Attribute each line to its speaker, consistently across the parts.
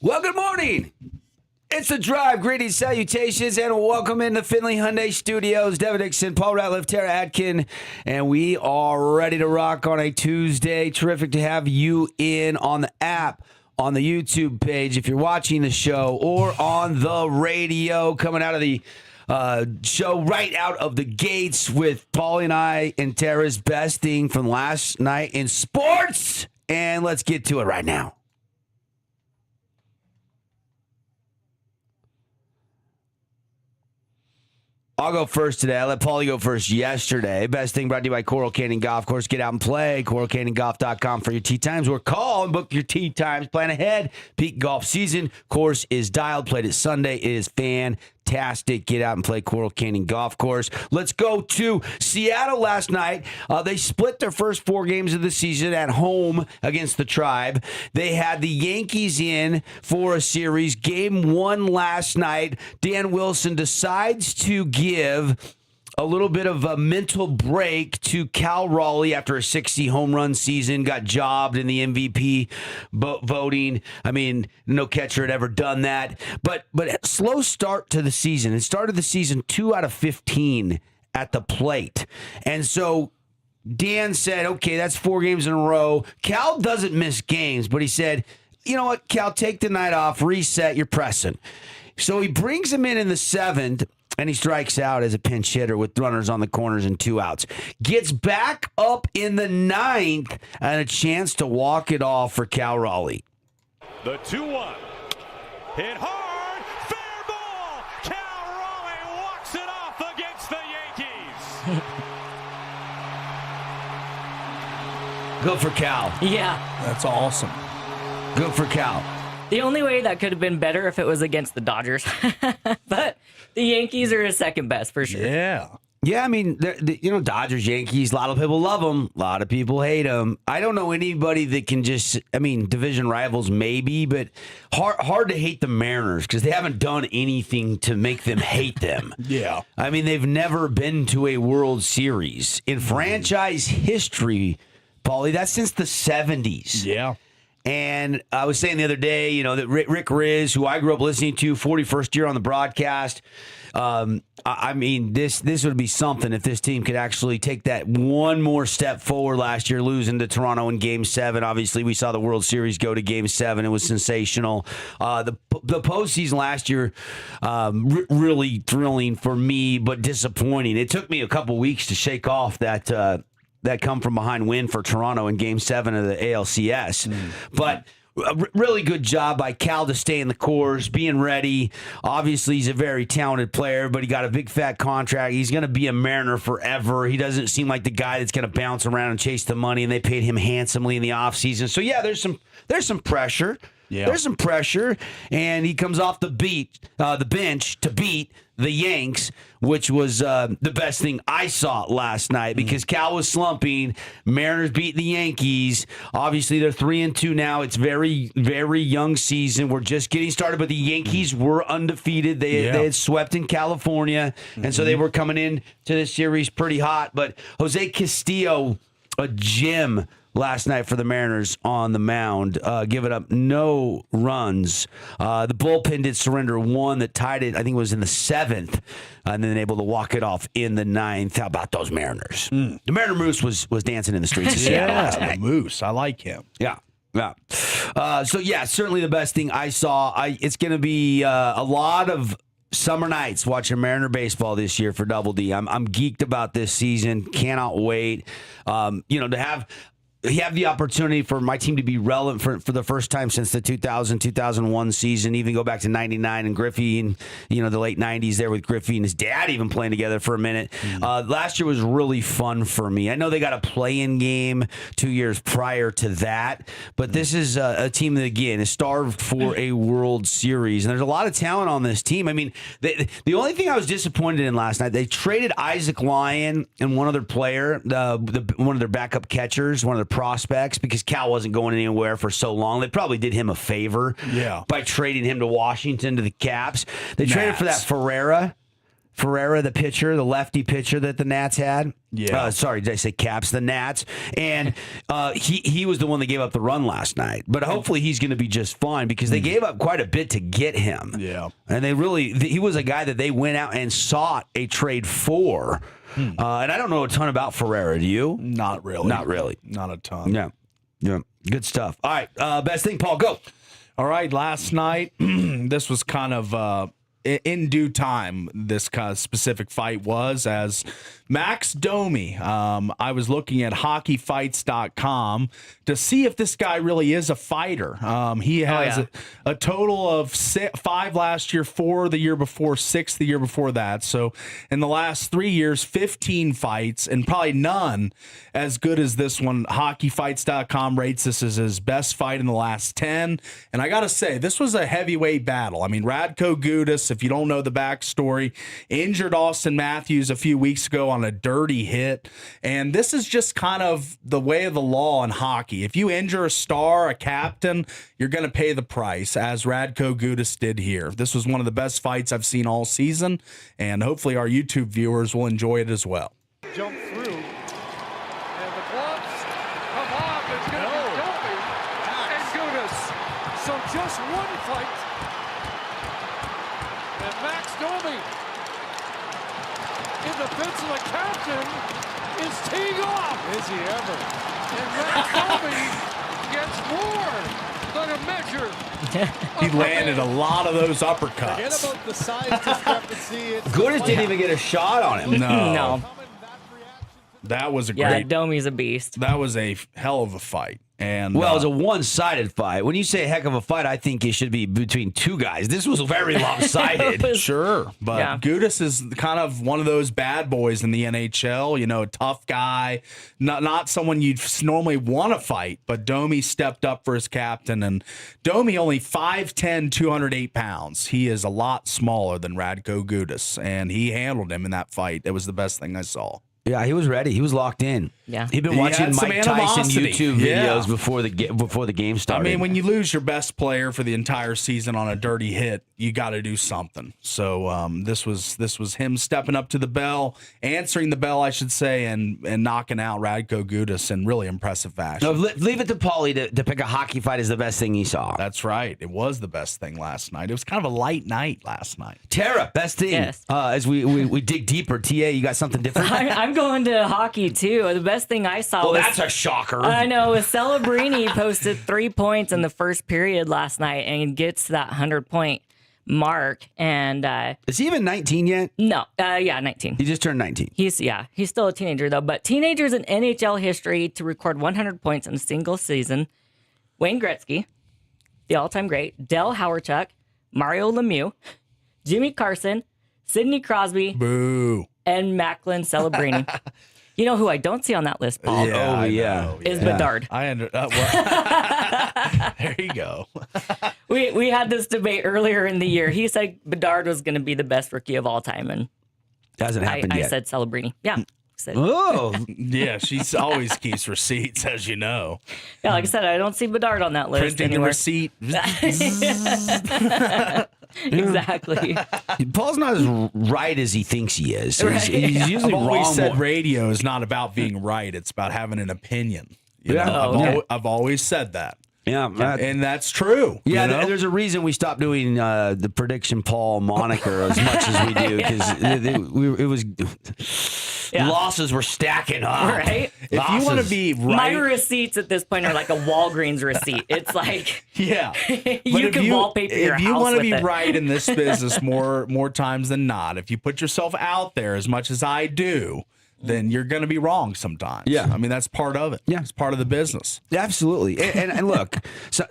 Speaker 1: Well, good morning. It's The Drive. Greetings, salutations, and welcome into Finley Hyundai Studios. Devin, Dixon, Paul Ratliff, Tara Atkin, and we are ready to rock on a Tuesday. Terrific to have you in on the app, on the YouTube page, if you're watching the show, or on the radio, coming out of the show right out of the gates with Paul and I and Tara's best thing from last night in sports. And let's get to it right now. I'll go first today. I let Paulie go first yesterday. Best thing brought to you by Coral Canyon Golf Course. Get out and play. CoralCanyonGolf.com for your tee times. Or call and book your tee times. Plan ahead. Peak golf season. Course is dialed. Played it Sunday. It is fantastic. Get out and play Coral Canyon Golf Course. Let's go to Seattle last night. They split their first 4 games of the season at home against the Tribe. They had the Yankees in for a series. Game 1 last night. Dan Wilson decides to give a little bit of a mental break to Cal Raleigh after a 60 home run season, got jobbed in the MVP voting. I mean, no catcher had ever done that. But a slow start to the season. It started the season 2 out of 15 at the plate. And so Dan said, okay, that's 4 games in a row. Cal doesn't miss games, but he said, you know what, Cal, take the night off, reset, you're pressing. So he brings him in the 7th, and he strikes out as a pinch hitter with runners on the corners and 2 outs. Gets back up in the 9th and a chance to walk it off for Cal Raleigh.
Speaker 2: The 2-1. Hit hard. Fair ball. Cal Raleigh walks it off against the Yankees.
Speaker 1: Good for Cal.
Speaker 3: Yeah.
Speaker 4: That's awesome.
Speaker 1: Good for Cal.
Speaker 3: The only way that could have been better if it was against the Dodgers. But the Yankees are his second best for sure.
Speaker 4: Yeah.
Speaker 1: Yeah, I mean, Dodgers, Yankees, a lot of people love them. A lot of people hate them. I don't know anybody that can division rivals maybe, but hard to hate the Mariners because they haven't done anything to make them hate them.
Speaker 4: Yeah.
Speaker 1: I mean, they've never been to a World Series. In franchise history, Paulie, that's since the 70s.
Speaker 4: Yeah.
Speaker 1: And I was saying the other day, that Rick Riz, who I grew up listening to, 41st year on the broadcast. I mean, this would be something if this team could actually take that one more step forward last year, losing to Toronto in Game 7. Obviously, we saw the World Series go to Game 7. It was sensational. The postseason last year, really thrilling for me, but disappointing. It took me a couple weeks to shake off that come from behind win for Toronto in Game 7 of the ALCS. But a really good job by Cal to stay in the course, being ready. Obviously, he's a very talented player, but he got a big fat contract. He's going to be a Mariner forever. He doesn't seem like the guy that's going to bounce around and chase the money, and they paid him handsomely in the offseason. So, yeah, there's some pressure. Yeah. There's some pressure, and he comes off the bench to beat the Yanks, which was the best thing I saw last night because Cal was slumping. Mariners beat the Yankees. Obviously, they're 3-2 now. It's very, very young season. We're just getting started, but the Yankees were undefeated. They had swept in California, and so they were coming in to this series pretty hot. But Jose Castillo, a gem last night for the Mariners on the mound, giving up no runs. The bullpen did surrender 1 that tied it, I think it was in the 7th, and then able to walk it off in the 9th. How about those Mariners? The Mariner Moose was dancing in the streets of Seattle last night.
Speaker 4: The Moose. I like him.
Speaker 1: Yeah. So, certainly the best thing I saw. It's going to be a lot of summer nights watching Mariner baseball this year for Double D. I'm geeked about this season. Cannot wait. To have the opportunity for my team to be relevant for the first time since the 2000-2001 season, even go back to 99 and Griffey and, the late 90s there with Griffey and his dad even playing together for a minute. Last year was really fun for me. I know they got a play-in game 2 years prior to that, but this is a team that, again, is starved for a World Series, and there's a lot of talent on this team. I mean, the only thing I was disappointed in last night, they traded Isaac Lyon and one other player, one of their backup catchers, one of their prospects, because Cal wasn't going anywhere for so long. They probably did him a favor by trading him to Washington to the Caps. They traded for that Ferreira, the pitcher, the lefty pitcher that the Nats had.
Speaker 4: Yeah.
Speaker 1: Sorry, did I say Caps? The Nats. And he was the one that gave up the run last night. But hopefully he's going to be just fine because they gave up quite a bit to get him.
Speaker 4: Yeah.
Speaker 1: And he was a guy that they went out and sought a trade for. And I don't know a ton about Ferreira. Do you?
Speaker 4: Not really.
Speaker 1: Not really.
Speaker 4: Not a ton.
Speaker 1: Yeah. Good stuff. All right. Best thing, Paul, go.
Speaker 4: All right, last night, this was kind of in due time, this kind of specific fight was as Max Domi. I was looking at hockeyfights.com to see if this guy really is a fighter. He has a total of 5 last year, 4 the year before, 6 the year before that. So in the last 3 years, 15 fights, and probably none as good as this one. Hockeyfights.com rates this as his best fight in the last 10. And I got to say, this was a heavyweight battle. I mean, Radko Gudas, if you don't know the backstory, injured Austin Matthews a few weeks ago on a dirty hit. And this is just kind of the way of the law in hockey. If you injure a star, a captain, you're going to pay the price, as Radko Gudas did here. This was one of the best fights I've seen all season, and hopefully our YouTube viewers will enjoy it as well.
Speaker 5: Jump through, and the gloves come off. It's going to be Domi and Gudas. So just one fight, and Max Domi in the fence of the captain is teeing off. Is he ever? And Max Domi gets more than a measure.
Speaker 4: He landed a lot of those
Speaker 5: Forget
Speaker 4: uppercuts.
Speaker 5: about the size discrepancy.
Speaker 1: Gudas didn't even get a shot on him.
Speaker 3: No.
Speaker 4: That was a
Speaker 3: Yeah,
Speaker 4: great.
Speaker 3: Domi's a beast.
Speaker 4: That was a hell of a fight. And
Speaker 1: Well, it was a one-sided fight. When you say a heck of a fight, I think it should be between two guys. This was very lopsided.
Speaker 4: sure, but
Speaker 3: Yeah.
Speaker 4: Gudas is kind of one of those bad boys in the NHL. You know, a tough guy, not someone you'd normally want to fight. But Domi stepped up for his captain, and Domi only 5'10", 208 pounds. He is a lot smaller than Radko Gudas, and he handled him in that fight. It was the best thing I saw.
Speaker 1: Yeah, he was ready. He was locked in.
Speaker 3: Yeah.
Speaker 1: He'd been
Speaker 4: He
Speaker 1: watching
Speaker 4: had some
Speaker 1: Mike Tyson
Speaker 4: animosity.
Speaker 1: YouTube
Speaker 4: Yeah.
Speaker 1: videos before the game
Speaker 4: I
Speaker 1: started.
Speaker 4: mean, when you lose your best player for the entire season on a dirty hit, you got to do something. So this was him stepping up to the bell, answering the bell, I should say, and knocking out Radko Gudas in really impressive fashion.
Speaker 1: No, leave it to Paulie to pick a hockey fight as the best thing he saw.
Speaker 4: That's right. It was the best thing last night. It was kind of a light night last night.
Speaker 1: Tara, best thing.
Speaker 3: Yes.
Speaker 1: As we dig deeper, TA, you got something different?
Speaker 3: I'm going to hockey too. The best thing I saw
Speaker 1: Well,
Speaker 3: was
Speaker 1: that's a shocker.
Speaker 3: I know. Celebrini posted 3 points in the first period last night and gets that 100-point mark. And
Speaker 1: Is he even 19 yet?
Speaker 3: no, 19.
Speaker 1: He just turned 19.
Speaker 3: He's still a teenager though. But teenagers in NHL history to record 100 points in a single season: Wayne Gretzky, the all-time great; Del Hawerchuk, Mario Lemieux, Jimmy Carson, Sidney Crosby,
Speaker 4: Boo.
Speaker 3: and Macklin Celebrini. You know who I don't see on that list, Paul?
Speaker 4: I
Speaker 1: yeah.
Speaker 4: know,
Speaker 3: Is Bedard.
Speaker 4: There you go.
Speaker 3: We had this debate earlier in the year. He said Bedard was going to be the best rookie of all time, and
Speaker 1: Hasn't happened
Speaker 3: I
Speaker 1: yet.
Speaker 3: said Celebrini. Yeah. Said,
Speaker 1: Oh,
Speaker 4: Yeah, she always keeps receipts, as you know.
Speaker 3: yeah, like I said, I don't see Bedard on that list
Speaker 4: Printing the
Speaker 3: anywhere.
Speaker 4: receipt.
Speaker 3: Exactly.
Speaker 1: Paul's not as right as he thinks he is.
Speaker 3: Right.
Speaker 1: He's usually
Speaker 4: I've always
Speaker 1: wrong.
Speaker 4: said radio is not about being right. It's about having an opinion. You
Speaker 1: Yeah.
Speaker 4: know,
Speaker 3: Oh,
Speaker 4: I've always said that.
Speaker 1: Yeah,
Speaker 4: And that's true.
Speaker 1: yeah.
Speaker 4: you know?
Speaker 1: There's a reason we stopped doing the prediction Paul moniker as much as we do because it was
Speaker 3: Yeah.
Speaker 1: losses were stacking up.
Speaker 3: Right?
Speaker 4: If you want to be
Speaker 3: My
Speaker 4: right,
Speaker 3: receipts at this point are like a Walgreens receipt. It's like
Speaker 4: yeah.
Speaker 3: you
Speaker 4: But
Speaker 3: can wallpaper your
Speaker 4: if you
Speaker 3: house
Speaker 4: want to
Speaker 3: with
Speaker 4: be
Speaker 3: it.
Speaker 4: right in this business more times than not, if you put yourself out there as much as I do, then you're going to be wrong sometimes.
Speaker 1: Yeah.
Speaker 4: I mean, that's part of it.
Speaker 1: Yeah.
Speaker 4: It's part of the business.
Speaker 1: Absolutely. And look,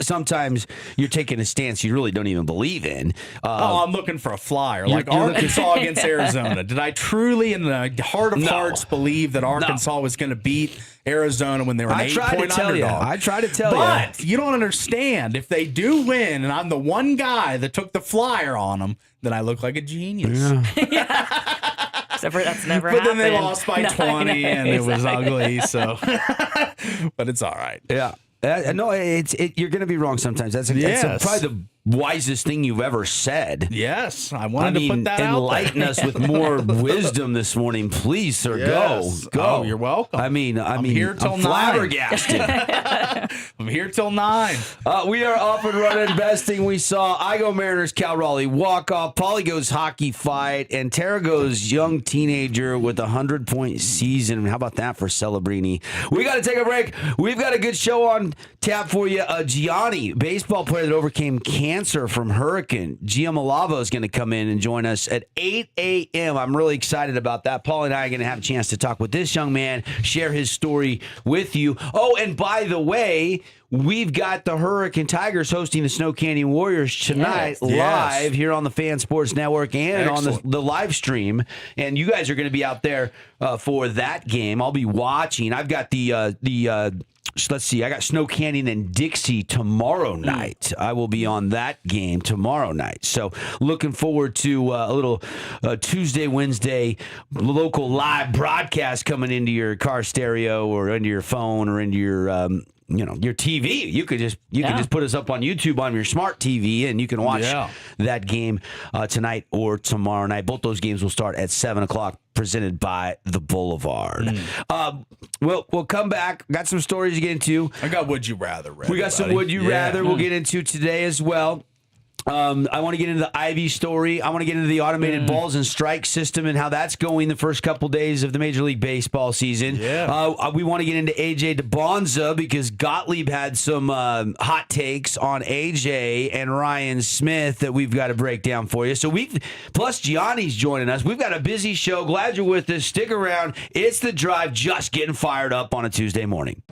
Speaker 1: sometimes you're taking a stance you really don't even believe in.
Speaker 4: I'm looking for a flyer. Like
Speaker 1: you're looking-
Speaker 4: Arkansas against Arizona. Did I truly, in the heart of
Speaker 1: No.
Speaker 4: hearts, believe that Arkansas was going to beat Arizona when they were an
Speaker 1: I tried to
Speaker 4: 8-point
Speaker 1: tell you.
Speaker 4: underdog?
Speaker 1: I tried to tell you.
Speaker 4: But you don't understand. If they do win, and I'm the one guy that took the flyer on them, then I look like a genius.
Speaker 3: Except for that's never
Speaker 4: But
Speaker 3: happened.
Speaker 4: then they lost by
Speaker 3: No,
Speaker 4: 20, and it was
Speaker 3: exactly.
Speaker 4: ugly. So, but it's all right.
Speaker 1: Yeah. No, you're going to be wrong sometimes. That's
Speaker 4: Yes.
Speaker 1: probably the wisest thing you've ever said.
Speaker 4: Yes, I wanted to put that out there.
Speaker 1: Enlighten us with more wisdom this morning, please, sir.
Speaker 4: Yes.
Speaker 1: Go.
Speaker 4: Oh, you're welcome.
Speaker 1: I'm
Speaker 4: here till 9.
Speaker 1: Flabbergasted.
Speaker 4: I'm here till 9.
Speaker 1: We are off and running investing. We saw I Go Mariners, Cal Raleigh walk off. Paulie goes hockey fight, and Tara goes young teenager with a 100-point season. How about that for Celebrini? We got to take a break. We've got a good show on tap for you. Gianni, baseball player that overcame cancer from hurricane. Gia Malavo is going to come in and join us at 8 a.m. I'm really excited about that. Paul and I are going to have a chance to talk with this young man, share his story with you. Oh, and by the way, we've got the Hurricane Tigers hosting the Snow Canyon Warriors tonight live here on the Fan Sports Network and on the live stream. And you guys are going to be out there for that game. I'll be watching. I've got let's see. I got Snow Canyon and Dixie tomorrow night. I will be on that game tomorrow night. So looking forward to a little Tuesday, Wednesday local live broadcast coming into your car stereo or into your phone or into your your TV. You could just put us up on YouTube on your smart TV, and you can watch that game tonight or tomorrow night. Both those games will start at 7:00. Presented by the Boulevard. We'll come back. Got some stories to get into.
Speaker 4: I got Would You Rather.
Speaker 1: We got some Would You Rather we'll get into today as well. I want to get into the Ivy story. I want to get into the automated balls and strike system and how that's going the first couple days of the Major League Baseball season. We want to get into AJ DeBonza because Gottlieb had some hot takes on AJ and Ryan Smith that we've got to break down for you. So plus Gianni's joining us. We've got a busy show. Glad you're with us. Stick around. It's The Drive, just getting fired up on a Tuesday morning.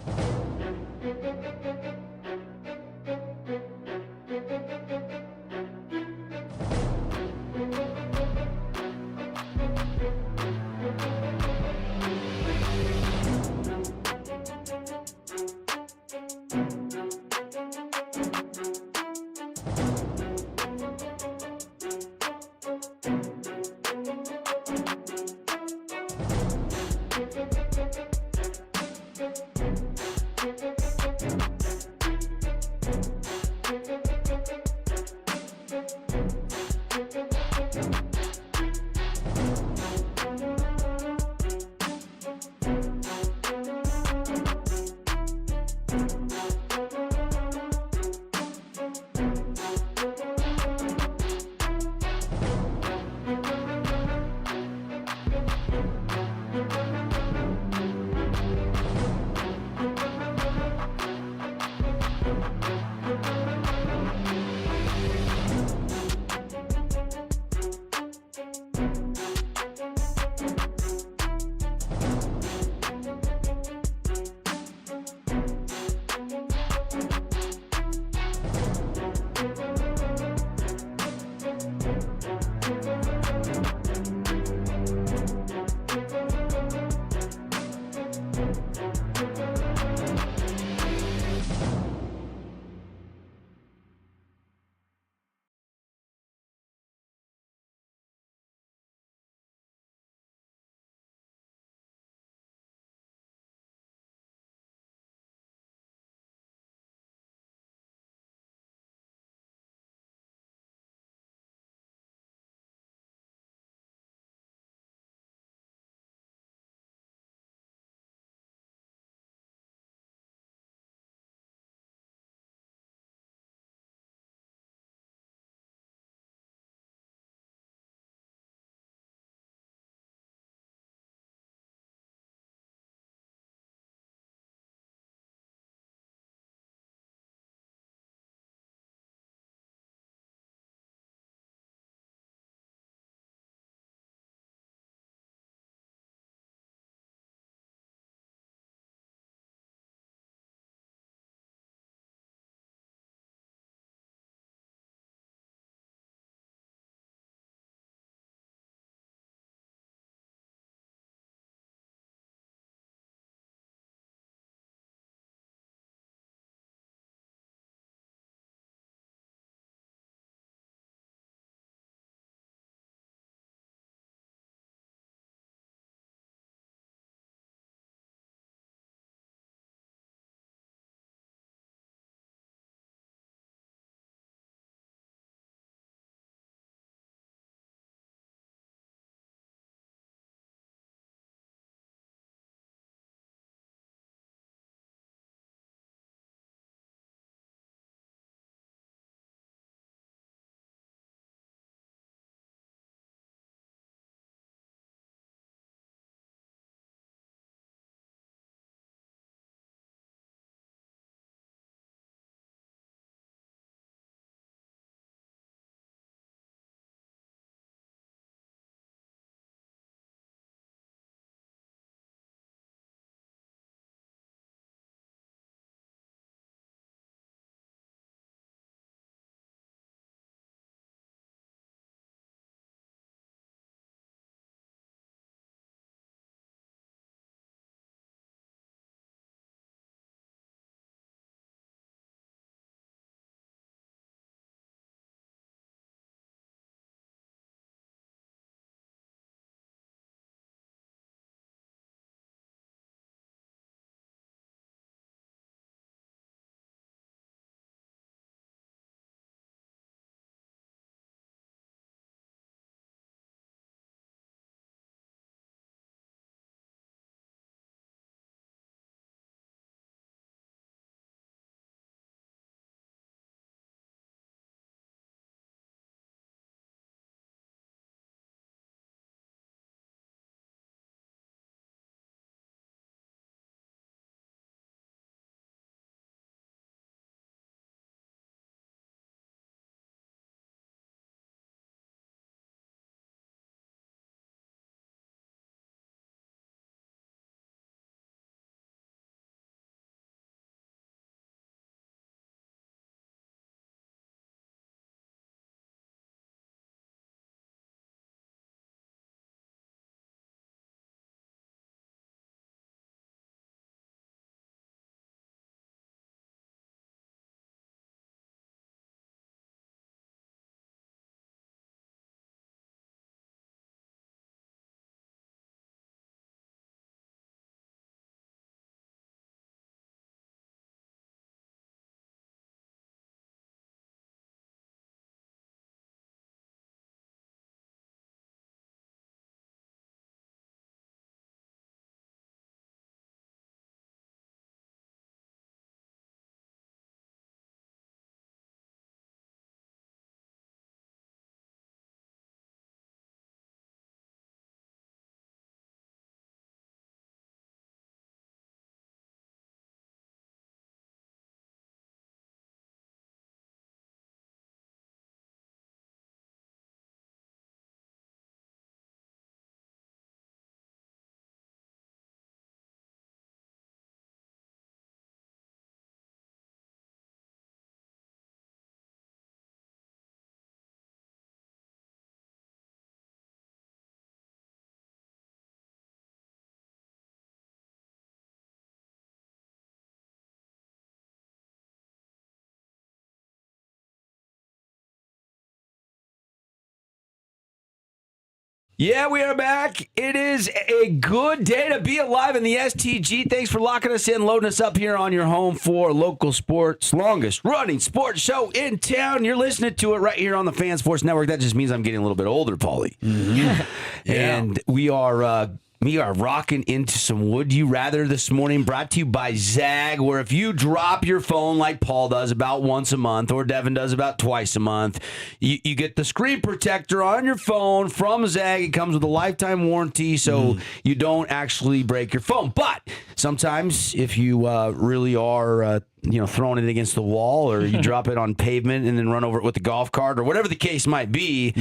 Speaker 1: Yeah, we are back. It is a good day to be alive in the STG. Thanks for locking us in, loading us up here on your home for local sports, longest running sports show in town. You're listening to it right here on the Fan Sports Network. That just means I'm getting a little bit older, Paulie. Mm-hmm. And we are rocking into some Would You Rather this morning, brought to you by Zag, where if you drop your phone like Paul does about once a month, or Devin does about twice a month, you get the screen protector on your phone from Zag. It comes with a lifetime warranty, so you don't actually break your phone. But sometimes if you really are throwing it against the wall, or you drop it on pavement and then run over it with a golf cart, or whatever the case might be,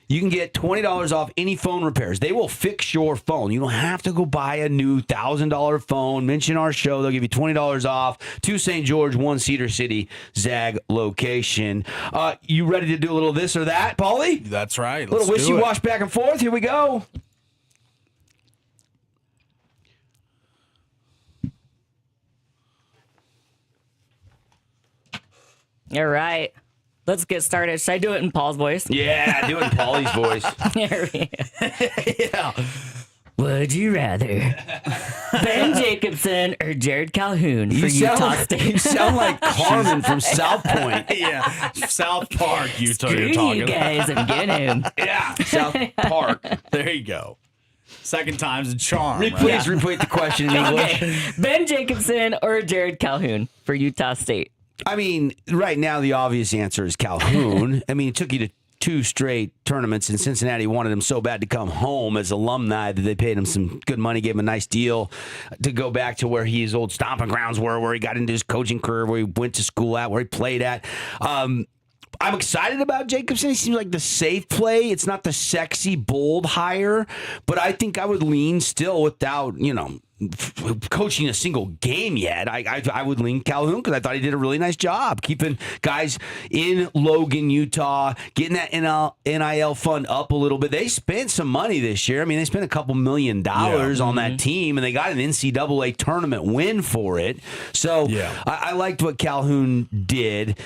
Speaker 1: you can get $20 off any phone repairs. They will fix your phone. You don't have to go buy a new $1,000 phone. Mention our show. They'll give you $20 off. 2 St. George, 1 Cedar City, Zag location. You ready to do a little this or that, Paulie?
Speaker 4: That's right.
Speaker 1: A little wishy-wash back and forth. Here we go.
Speaker 3: All right. Let's get started. Should I do it in Paul's voice?
Speaker 1: Yeah, do it in Paulie's voice.
Speaker 3: There we go.
Speaker 1: Yeah.
Speaker 3: Would you rather Ben Jacobson or Jared Calhoun for Utah State?
Speaker 1: You sound like Carmen from South Point.
Speaker 4: Yeah, South Park, Utah.
Speaker 3: Screw
Speaker 4: You're talking
Speaker 3: you guys and get him.
Speaker 1: Yeah, South Park.
Speaker 4: There you go. Second time's a charm.
Speaker 1: Please repeat the question in English.
Speaker 3: Okay. Ben Jacobson or Jared Calhoun for Utah State?
Speaker 1: I mean, right now the obvious answer is Calhoun. I mean, it took you to 2 straight tournaments, and Cincinnati wanted him so bad to come home as alumni that they paid him some good money, gave him a nice deal to go back to where his old stomping grounds were, where he got into his coaching career, where he went to school at, where he played at. I'm excited about Jacobson. He seems like the safe play. It's not the sexy, bold hire, but I think I would lean still without, coaching a single game yet. I would lean Calhoun because I thought he did a really nice job keeping guys in Logan, Utah, getting that NIL fund up a little bit. They spent some money this year. I mean, they spent a couple $1 million on that team, and they got an NCAA tournament win for it. So I liked what Calhoun did.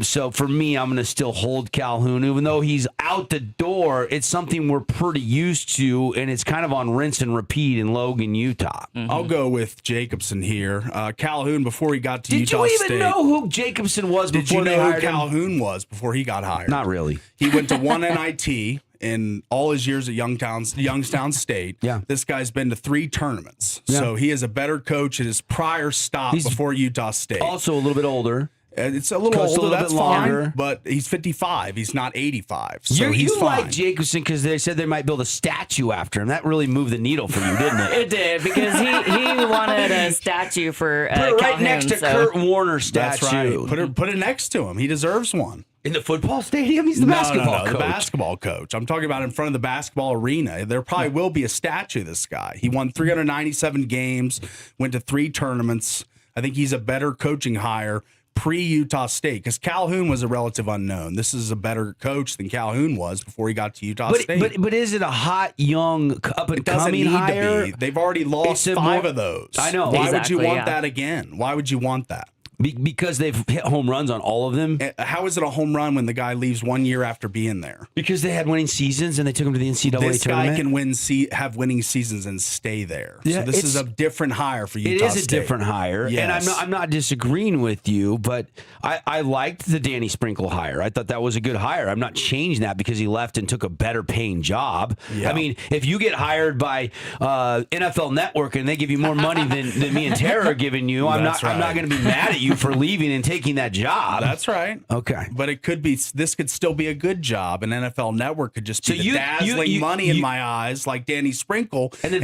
Speaker 1: So for me, I'm going to still hold Calhoun. Even though he's out the door, it's something we're pretty used to, and it's kind of on rinse and repeat in Logan, Utah.
Speaker 4: I'll go with Jacobson here. Calhoun, before he got to Utah State.
Speaker 1: Did you even know who Jacobson was before they hired him?
Speaker 4: Did you know who Calhoun was before he got hired?
Speaker 1: Not really.
Speaker 4: He went to one NIT in all his years at Youngstown State.
Speaker 1: Yeah.
Speaker 4: This guy's been to 3 tournaments. Yeah. So he is a better coach at his prior stop before Utah State.
Speaker 1: Also a little bit older.
Speaker 4: It's a little older,
Speaker 1: a little
Speaker 4: that's
Speaker 1: bit longer.
Speaker 4: fine, but he's 55. He's not 85. So
Speaker 1: you
Speaker 4: fine.
Speaker 1: like Jacobson because they said they might build a statue after him. That really moved the needle for you, didn't it?
Speaker 3: It did, because he wanted a statue for
Speaker 1: Put it right
Speaker 3: Calhoun,
Speaker 1: next to Kurt Warner statue.
Speaker 4: That's right. Put it next to him. He deserves one.
Speaker 1: In the football stadium? He's the basketball coach.
Speaker 4: The basketball coach. I'm talking about in front of the basketball arena. There probably will be a statue of this guy. He won 397 games, went to 3 tournaments. I think he's a better coaching hire pre-Utah State, because Calhoun was a relative unknown. This is a better coach than Calhoun was before he got to Utah State.
Speaker 1: But is it a hot, young, up-and-coming hire?
Speaker 4: To be. They've already lost 5 of those.
Speaker 1: I know.
Speaker 4: Why would you want that again? Why would you want that?
Speaker 1: Because they've hit home runs on all of them.
Speaker 4: How is it a home run when the guy leaves 1 year after being there?
Speaker 1: Because they had winning seasons and they took him to the NCAA tournament.
Speaker 4: This guy can have winning seasons and stay there. Yeah, so this is a different hire for Utah State.
Speaker 1: It is a different hire,
Speaker 4: yes.
Speaker 1: And I'm not disagreeing with you, but I liked the Danny Sprinkle hire. I thought that was a good hire. I'm not changing that because he left and took a better paying job. Yeah. I mean, if you get hired by NFL Network and they give you more money than me and Tara are giving you, I'm not going to be mad at you for leaving and taking that job.
Speaker 4: That's right.
Speaker 1: Okay.
Speaker 4: But this could still be a good job, and NFL Network could just be dazzling money in my eyes, like Danny Sprinkle.
Speaker 1: And then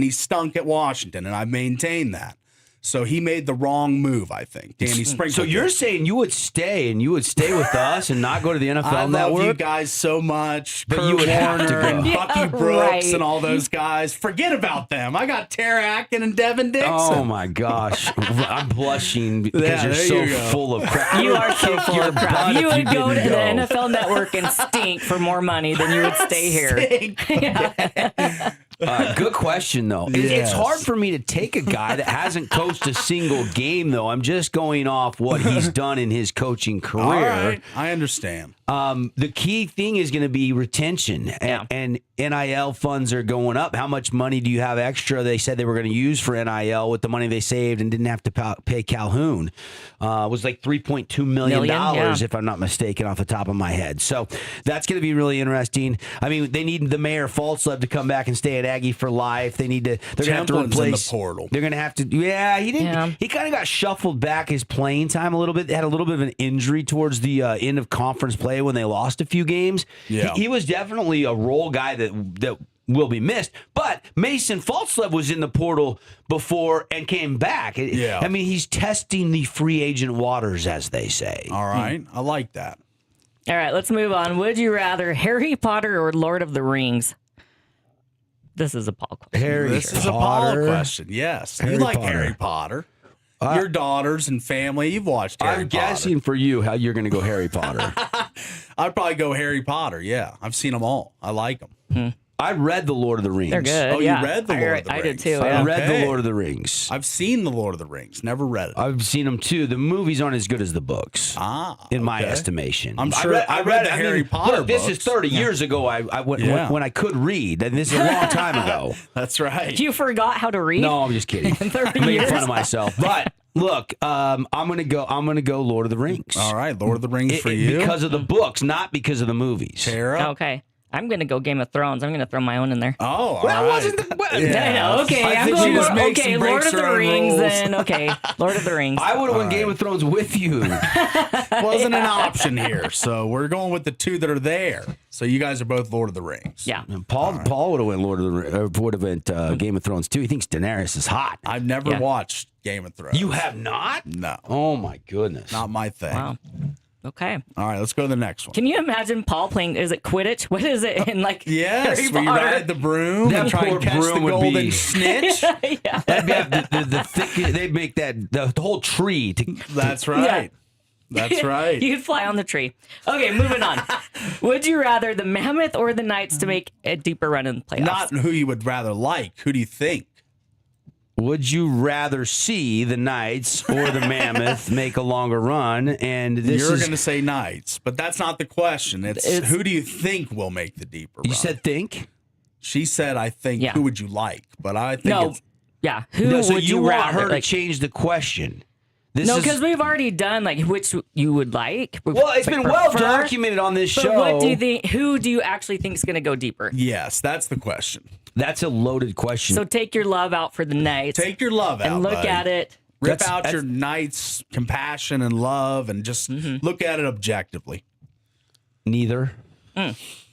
Speaker 4: he stunk at Washington, and I maintain that. So he made the wrong move, I think. Danny Sprinkle.
Speaker 1: So you're saying you would stay with us and not go to the NFL Network?
Speaker 4: I love you guys so much.
Speaker 1: But
Speaker 4: Kurt
Speaker 1: you would have to
Speaker 4: Warner
Speaker 1: go.
Speaker 4: and Bucky Brooks and all those guys. Forget about them. I got Tara Atkin and Devin Dixon.
Speaker 1: Oh my gosh. I'm blushing because you're so full of crap.
Speaker 3: You are so full of crap. You would go to the NFL Network and stink for more money than you would stay here.
Speaker 1: Good question, though. It's hard for me to take a guy that hasn't coached a single game, though. I'm just going off what he's done in his coaching career.
Speaker 4: All right. I understand.
Speaker 1: The key thing is going to be retention. And NIL funds are going up. How much money do you have extra? They said they were going to use for NIL with the money they saved and didn't have to pay Calhoun. It was like $3.2 million, if I'm not mistaken, off the top of my head. So that's going to be really interesting. I mean, they need the Mayor Faltzlev to come back and stay at Aggie for life. They're going to have to replace
Speaker 4: in the portal.
Speaker 1: They're going to have to. Yeah, he didn't. Yeah. He kind of got shuffled back his playing time a little bit. They had a little bit of an injury towards the end of conference play when they lost a few games. Yeah. He was definitely a role guy that will be missed. But Mason Faltzlev was in the portal before and came back. Yeah. I mean, he's testing the free agent waters, as they say.
Speaker 4: All right. I like that.
Speaker 3: All right, let's move on. Would you rather Harry Potter or Lord of the Rings? This is a Paul question.
Speaker 4: This is a Paul question, yes. You like Harry Potter. Your daughters and family, you've watched Harry Potter.
Speaker 1: I'm guessing for you how you're going to go Harry Potter.
Speaker 4: I'd probably go Harry Potter, yeah. I've seen them all. I like them.
Speaker 1: I read The Lord of the Rings.
Speaker 3: They're good.
Speaker 4: Oh,
Speaker 3: yeah.
Speaker 4: You read The Lord of the Rings?
Speaker 3: I did too.
Speaker 1: I read The Lord of the Rings.
Speaker 4: I've seen The Lord of the Rings. Never read it.
Speaker 1: I've seen them too. The movies aren't as good as the books, in my estimation.
Speaker 4: I'm sure I read the Harry Potter books.
Speaker 1: This is 30 years ago when I could read, and this is a long time ago.
Speaker 4: That's right.
Speaker 3: You forgot how to read?
Speaker 1: No, I'm just kidding.
Speaker 3: 30
Speaker 1: I'm making
Speaker 3: years?
Speaker 1: fun of myself. But look, I'm gonna go Lord of the Rings.
Speaker 4: All right, Lord of the Rings for you.
Speaker 1: Because of the books, not because of the movies.
Speaker 4: Tara?
Speaker 3: Okay. I'm going to go Game of Thrones. I'm going to throw my own in there.
Speaker 4: Oh, all
Speaker 1: well,
Speaker 4: right.
Speaker 1: wasn't the, well,
Speaker 3: yeah. Okay, I'm going Lord of the Rings then. Okay, Lord of the Rings.
Speaker 1: I would have won Game of Thrones with you.
Speaker 4: Wasn't an option here, so we're going with the two that are there. So you guys are both Lord of the Rings.
Speaker 3: Yeah.
Speaker 1: And Paul would have went Game of Thrones too. He thinks Daenerys is hot.
Speaker 4: I've never watched Game of Thrones.
Speaker 1: You have not?
Speaker 4: No.
Speaker 1: Oh my goodness.
Speaker 4: Not my thing.
Speaker 3: Wow. Okay.
Speaker 4: All right, let's go to the next one.
Speaker 3: Can you imagine Paul playing? Is it Quidditch? What is it in like?
Speaker 4: Yes,
Speaker 3: Harry
Speaker 4: where you
Speaker 3: Potter?
Speaker 4: ride the broom and try and catch the golden snitch.
Speaker 3: Yeah.
Speaker 1: That'd be the thick. They'd make that the whole tree.
Speaker 4: That's right.
Speaker 3: Yeah.
Speaker 4: That's right.
Speaker 3: You could fly on the tree. Okay, moving on. Would you rather the Mammoth or the Knights to make a deeper run in the playoffs?
Speaker 4: Not who you would rather like. Who do you think?
Speaker 1: Would you rather see the Knights or the Mammoth make a longer run? And
Speaker 4: you're going to say Knights, but that's not the question. It's who do you think will make the deeper run?
Speaker 1: You said think?
Speaker 4: She said, I think, who would you like? But I think it's...
Speaker 3: Yeah, who
Speaker 1: so
Speaker 3: would
Speaker 1: you want
Speaker 3: rather?
Speaker 1: her to change the question?
Speaker 3: No, because we've already done like which you would like.
Speaker 1: Well, it's been well documented on this show.
Speaker 3: What do you think? Who do you actually think is going to go deeper?
Speaker 4: Yes, that's the question.
Speaker 1: That's a loaded question.
Speaker 3: So take your love out for the Knights.
Speaker 4: Take your love out,
Speaker 3: and look
Speaker 4: buddy.
Speaker 3: at it.
Speaker 4: Rip out your Knights' compassion and love, and just look at it objectively.
Speaker 1: Neither.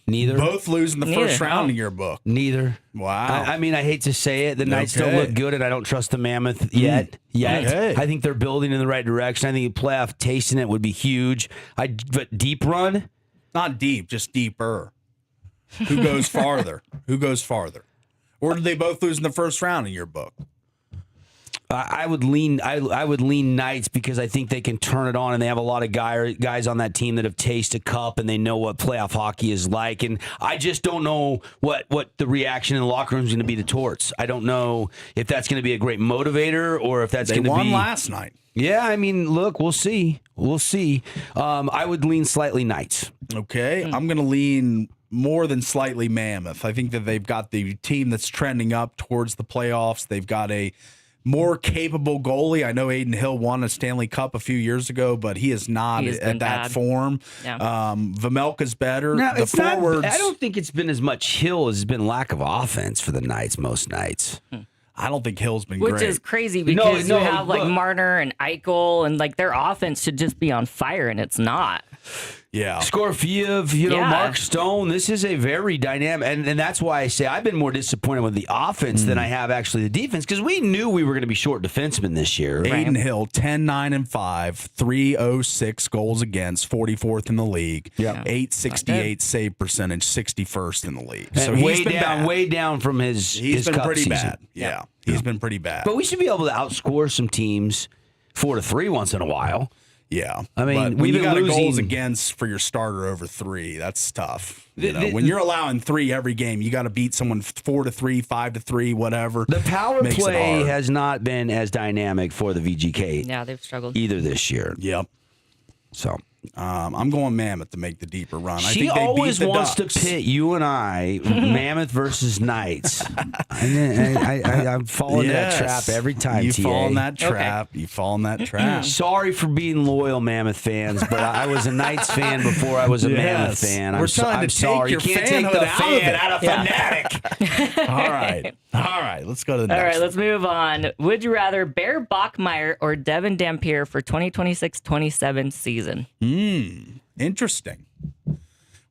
Speaker 1: Neither.
Speaker 4: Both lose in the first round in your book.
Speaker 1: Neither.
Speaker 4: Wow.
Speaker 1: I mean, I hate to say it. The Knights don't look good, and I don't trust the Mammoth yet.
Speaker 4: Okay.
Speaker 1: I think they're building in the right direction. I think a playoff taste in it would be huge. But deep run?
Speaker 4: Not deep, just deeper. Who goes farther? Who goes farther? Or did they both lose in the first round in your book?
Speaker 1: I would lean Knights because I think they can turn it on, and they have a lot of guys on that team that have tasted a cup and they know what playoff hockey is like. And I just don't know what the reaction in the locker room is going to be to Torts. I don't know if that's going to be a great motivator or if that's going to be.
Speaker 4: They won last night.
Speaker 1: Yeah, I mean, look, we'll see. We'll see. I would lean slightly Knights.
Speaker 4: Okay, I'm going to lean more than slightly Mammoth. I think that they've got the team that's trending up towards the playoffs. They've got a more capable goalie. I know Aiden Hill won a Stanley Cup a few years ago, but he is not at that form.
Speaker 3: Yeah.
Speaker 4: Vamelka's better.
Speaker 1: No,
Speaker 4: the forwards.
Speaker 1: I don't think it's been as much Hill as it's been lack of offense for the Knights most nights.
Speaker 4: I don't think Hill's been great.
Speaker 3: Which is crazy because you have like Marner and Eichel, and like their offense should just be on fire, and it's not.
Speaker 4: Yeah.
Speaker 1: Skorfiev, Mark Stone. This is a very dynamic, and that's why I say I've been more disappointed with the offense than I have actually the defense, because we knew we were going to be short defensemen this year.
Speaker 4: Aiden Hill, 10-9-5, 306 goals against, 44th in the league.
Speaker 1: Yep.
Speaker 4: 868 save percentage, 61st in the league.
Speaker 1: And
Speaker 4: so
Speaker 1: he's been way down from his
Speaker 4: He's been
Speaker 1: cup
Speaker 4: pretty
Speaker 1: season.
Speaker 4: bad. Yeah. He's been pretty bad.
Speaker 1: But we should be able to outscore some teams 4-3 once in a while.
Speaker 4: Yeah,
Speaker 1: I mean,
Speaker 4: but when you got
Speaker 1: losing
Speaker 4: goals against for your starter over 3, that's tough. When you're allowing 3 every game, you got to beat someone 4-3, 5-3, whatever.
Speaker 1: The power play has not been as dynamic for the VGK.
Speaker 3: Yeah, they've struggled
Speaker 1: either this year.
Speaker 4: Yep.
Speaker 1: So
Speaker 4: I'm going Mammoth to make the deeper run. I
Speaker 1: She
Speaker 4: think they
Speaker 1: always
Speaker 4: beat the
Speaker 1: wants
Speaker 4: Ducks.
Speaker 1: to pit you and I, Mammoth versus Knights. I'm falling into that trap every time.
Speaker 4: You
Speaker 1: TA.
Speaker 4: fall in that trap. You fall in that trap.
Speaker 1: Sorry for being loyal Mammoth fans, but I was a Knights fan before I was a Mammoth fan.
Speaker 4: We're trying
Speaker 1: I'm
Speaker 4: to
Speaker 1: sorry.
Speaker 4: take
Speaker 1: You
Speaker 4: your
Speaker 1: can't take the
Speaker 4: fanhood out of
Speaker 1: fan
Speaker 4: it.
Speaker 1: out of fanatic.
Speaker 4: All right. Let's go to the next.
Speaker 3: All right,
Speaker 4: one.
Speaker 3: let's move on. Would you rather Bear Bachmeyer or Devin Dampier for 2026-27 season?
Speaker 4: Interesting.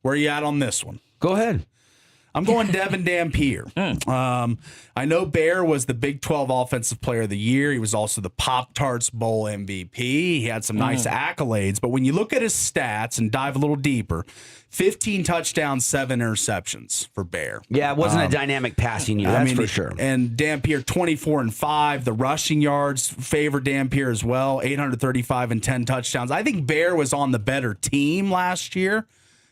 Speaker 4: Where are you at on this one?
Speaker 1: Go ahead.
Speaker 4: I'm going Devin Dampier. I know Bear was the Big 12 Offensive Player of the Year. He was also the Pop-Tarts Bowl MVP. He had some nice accolades. But when you look at his stats and dive a little deeper, 15 touchdowns, 7 interceptions for Bear.
Speaker 1: Yeah, it wasn't a dynamic passing year, that's for sure.
Speaker 4: And Dampier 24-5. The rushing yards favor Dampier as well. 835 and 10 touchdowns. I think Bear was on the better team last year,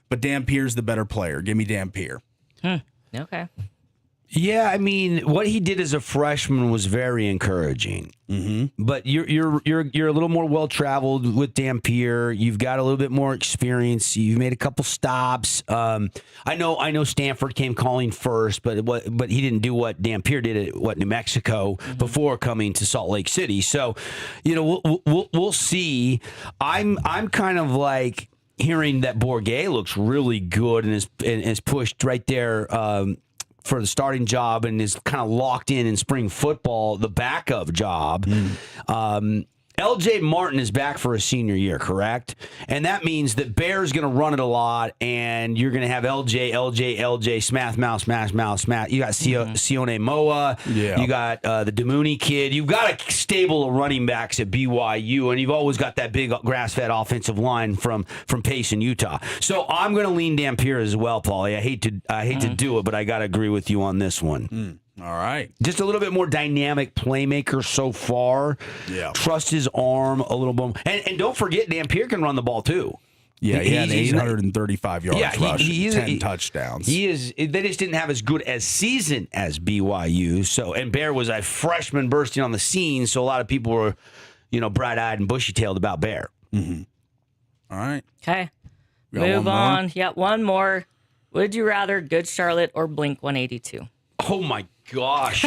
Speaker 4: but Dampier's the better player. Give me Dampier.
Speaker 3: Okay.
Speaker 1: Yeah, I mean, what he did as a freshman was very encouraging. But you're a little more well traveled with Dampier. You've got a little bit more experience. You've made a couple stops. I know Stanford came calling first, but he didn't do what Dampier did at New Mexico before coming to Salt Lake City. So, we'll see. I'm kind of like hearing that Bourget looks really good and is pushed right there for the starting job and is kind of locked in spring football, the backup job. LJ Martin is back for a senior year, correct? And that means that Bear's going to run it a lot, and you're going to have LJ, smash mouth. You got Sione Moa.
Speaker 4: Yeah.
Speaker 1: You got the Demooney kid. You've got a stable of running backs at BYU, and you've always got that big grass-fed offensive line from Pace in Utah. So I'm going to lean Dampier as well, Paulie. I hate to do it, but I got to agree with you on this one.
Speaker 4: All right.
Speaker 1: Just a little bit more dynamic playmaker so far.
Speaker 4: Yeah.
Speaker 1: Trust his arm a little more. And don't forget, Dampier can run the ball too.
Speaker 4: Yeah, he had
Speaker 1: He's-
Speaker 4: 835 yards rushing, 10 touchdowns.
Speaker 1: They just didn't have as good a season as BYU. So, and Bear was a freshman bursting on the scene, so a lot of people were, bright-eyed and bushy-tailed about Bear.
Speaker 4: All right.
Speaker 3: Okay.
Speaker 4: We got
Speaker 3: Move
Speaker 4: one more?
Speaker 3: on. Yeah, one more. Would you rather Good Charlotte or Blink 182?
Speaker 1: Oh, my gosh.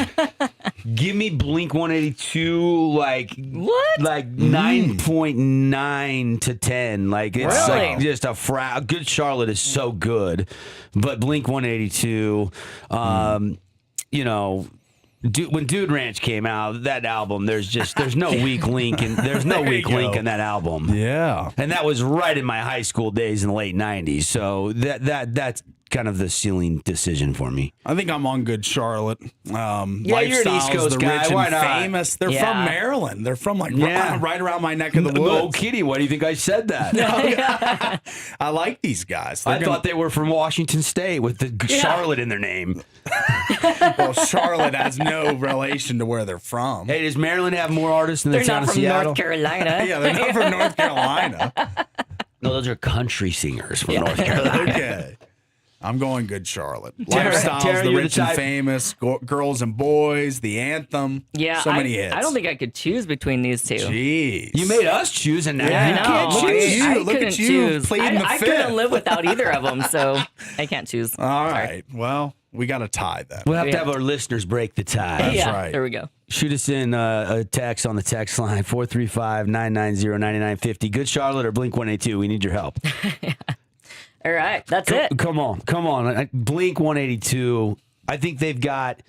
Speaker 1: Give me Blink 182 like
Speaker 3: What?
Speaker 1: like 9.9 to 10. Like it's
Speaker 3: Really?
Speaker 1: like just a Good Charlotte is so good, but Blink 182 when Dude Ranch came out, that album, there's no weak link in that album.
Speaker 4: Yeah.
Speaker 1: And that was right in my high school days in the late 90s. So that's kind of the ceiling decision for me.
Speaker 4: I think I'm on Good Charlotte.
Speaker 1: you're an East
Speaker 4: Lifestyles,
Speaker 1: Coast
Speaker 4: the
Speaker 1: guy.
Speaker 4: rich
Speaker 1: Why
Speaker 4: and
Speaker 1: not?
Speaker 4: famous. They're
Speaker 3: Yeah.
Speaker 4: from Maryland. They're from
Speaker 1: Yeah.
Speaker 4: right around my neck of the
Speaker 1: No
Speaker 4: woods.
Speaker 1: kidding. Why do you think I said that?
Speaker 4: I like these guys.
Speaker 1: I thought they were from Washington State with the Charlotte in their name.
Speaker 4: well, Charlotte has no relation to where they're from.
Speaker 1: Hey, does Maryland have more artists than the
Speaker 3: They're
Speaker 1: town
Speaker 3: not
Speaker 1: of
Speaker 3: from
Speaker 1: Seattle?
Speaker 3: North Carolina.
Speaker 4: Yeah, they're not from North Carolina.
Speaker 1: No, those are country singers from North Carolina.
Speaker 4: Okay. I'm going Good Charlotte.
Speaker 1: Terry,
Speaker 4: Lifestyles, the
Speaker 1: you're
Speaker 4: rich
Speaker 1: the
Speaker 4: and
Speaker 1: type-
Speaker 4: famous, girls and boys, the anthem.
Speaker 3: Yeah,
Speaker 4: so many hits.
Speaker 3: I don't think I could choose between these two.
Speaker 4: Jeez.
Speaker 1: You made us choose, and now
Speaker 3: I
Speaker 1: you
Speaker 3: know.
Speaker 1: can't
Speaker 4: Look at
Speaker 1: choose.
Speaker 4: you.
Speaker 3: I
Speaker 4: Look at
Speaker 3: couldn't
Speaker 4: you
Speaker 3: choose.
Speaker 4: pleading the
Speaker 3: I
Speaker 4: fifth.
Speaker 3: couldn't live without either of them, so I can't choose.
Speaker 4: All right. Well, we got a tie then.
Speaker 1: We'll have to
Speaker 3: Yeah.
Speaker 1: have our listeners break the tie.
Speaker 3: yeah,
Speaker 4: right.
Speaker 3: there we go.
Speaker 1: Shoot us in a text on the text line, 435-990-9950. Good Charlotte or Blink 182. We need your help.
Speaker 3: All right, that's it.
Speaker 1: Come on. Blink 182. I think they've got.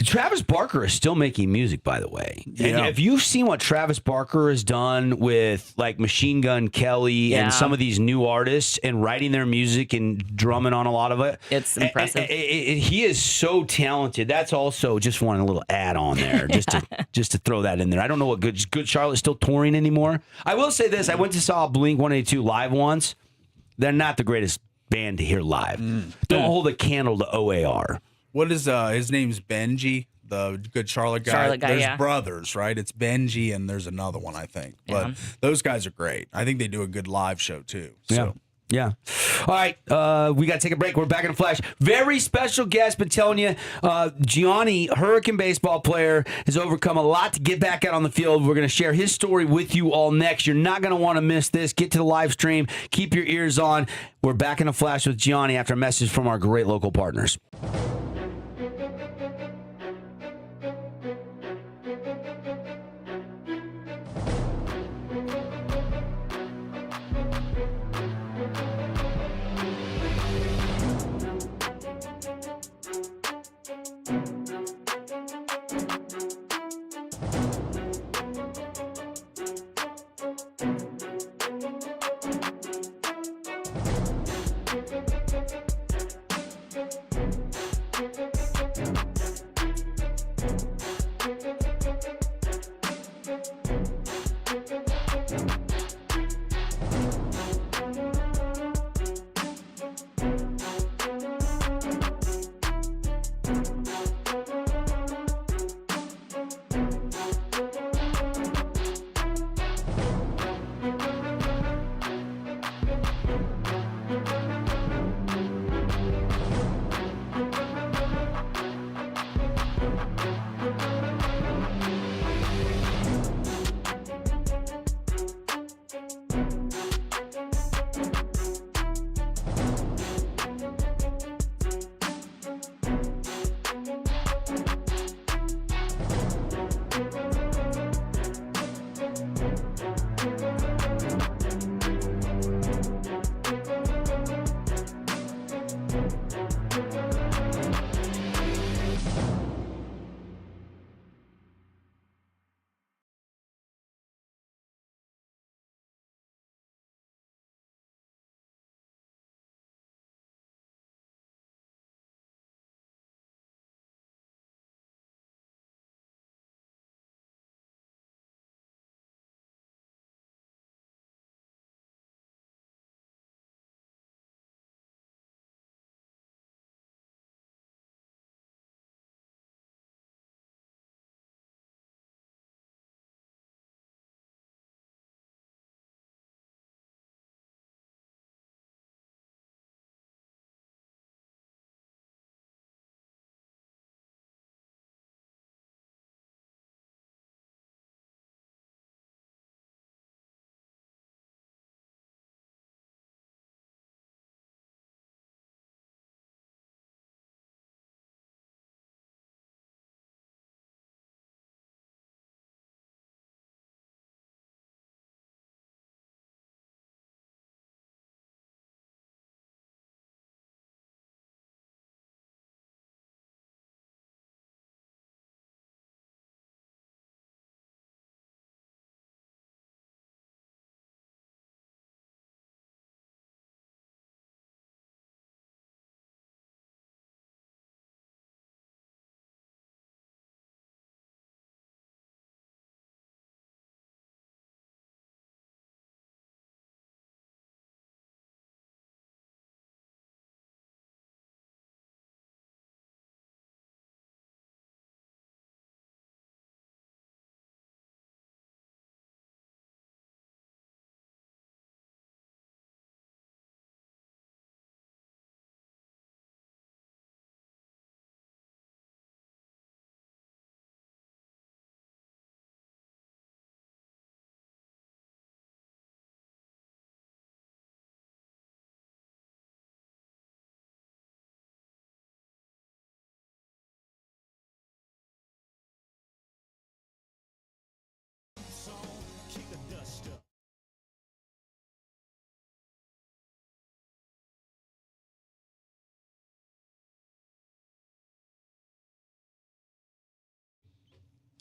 Speaker 1: Travis Barker is still making music, by the way.
Speaker 4: Yeah.
Speaker 1: And if you've seen what Travis Barker has done with like Machine Gun Kelly
Speaker 3: Yeah.
Speaker 1: and some of these new artists and writing their music and drumming on a lot of it,
Speaker 3: It's impressive.
Speaker 1: He is so talented. That's also just wanting a little add on there, just to throw that in there. I don't know what Good Charlotte's still touring anymore. I will say this: I went to saw Blink 182 live once. They're not the greatest band to hear live. Don't hold a candle to OAR.
Speaker 4: What is his name's Benji, the Good Charlotte guy?
Speaker 3: Charlotte guy,
Speaker 4: There's
Speaker 3: yeah.
Speaker 4: brothers, right? It's Benji and there's another one, I think. But those guys are great. I think they do a good live show too. So
Speaker 1: Yeah. All right. We got to take a break. We're back in a flash. Very special guest. Been telling you, Gianni, Hurricane baseball player, has overcome a lot to get back out on the field. We're going to share his story with you all next. You're not going to want to miss this. Get to the live stream. Keep your ears on. We're back in a flash with Gianni after a message from our great local partners.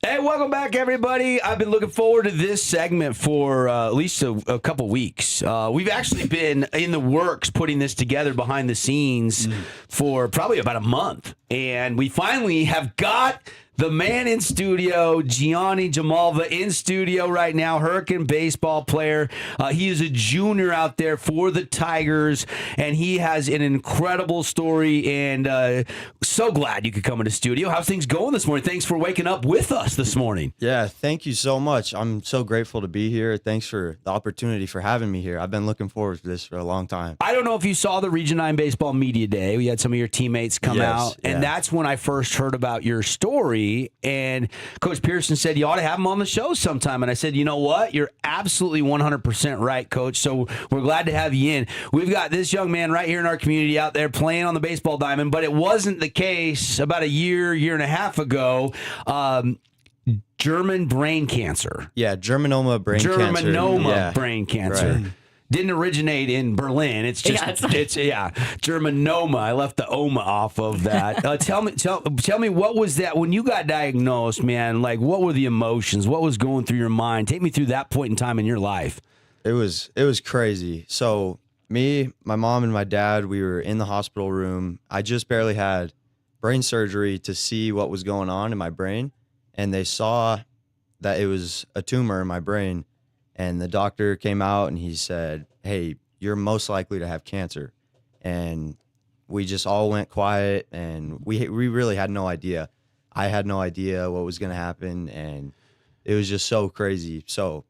Speaker 1: Hey, welcome back, everybody. I've been looking forward to this segment for at least a couple weeks. We've actually been in the works putting this together behind the scenes for probably about a month. And we finally have got the man in studio, Gianni Jamalva, in studio right now, Hurricane baseball player. He is a junior out there for the Tigers, and he has an incredible story, and so glad you could come in the studio. How's things going this morning? Thanks for waking up with us this morning.
Speaker 6: Yeah, thank you so much. I'm so grateful to be here. Thanks for the opportunity for having me here. I've been looking forward to this for a long time.
Speaker 1: I don't know if you saw the Region 9 Baseball Media Day. We had some of your teammates come out, and that's when I first heard about your story. And Coach Pearson said you ought to have him on the show sometime. And I said, you know what? You're absolutely 100% right, Coach. So we're glad to have you in. We've got this young man right here in our community out there playing on the baseball diamond, but it wasn't the case about a year and a half ago. German brain cancer.
Speaker 6: Yeah, Germinoma brain cancer.
Speaker 1: Germinoma brain cancer.
Speaker 6: Right.
Speaker 1: Didn't originate in Berlin. It's just it's Germinoma. I left the oma off of that. Tell me what was that when you got diagnosed, man? Like, what were the emotions? What was going through your mind? Take me through that point in time in your life.
Speaker 6: It was crazy. So me, my mom, and my dad, we were in the hospital room. I just barely had brain surgery to see what was going on in my brain, and they saw that it was a tumor in my brain. And the doctor came out and he said, "Hey, you're most likely to have cancer." And we just all went quiet, and we really had no idea. I had no idea what was going to happen, and it was just so crazy. So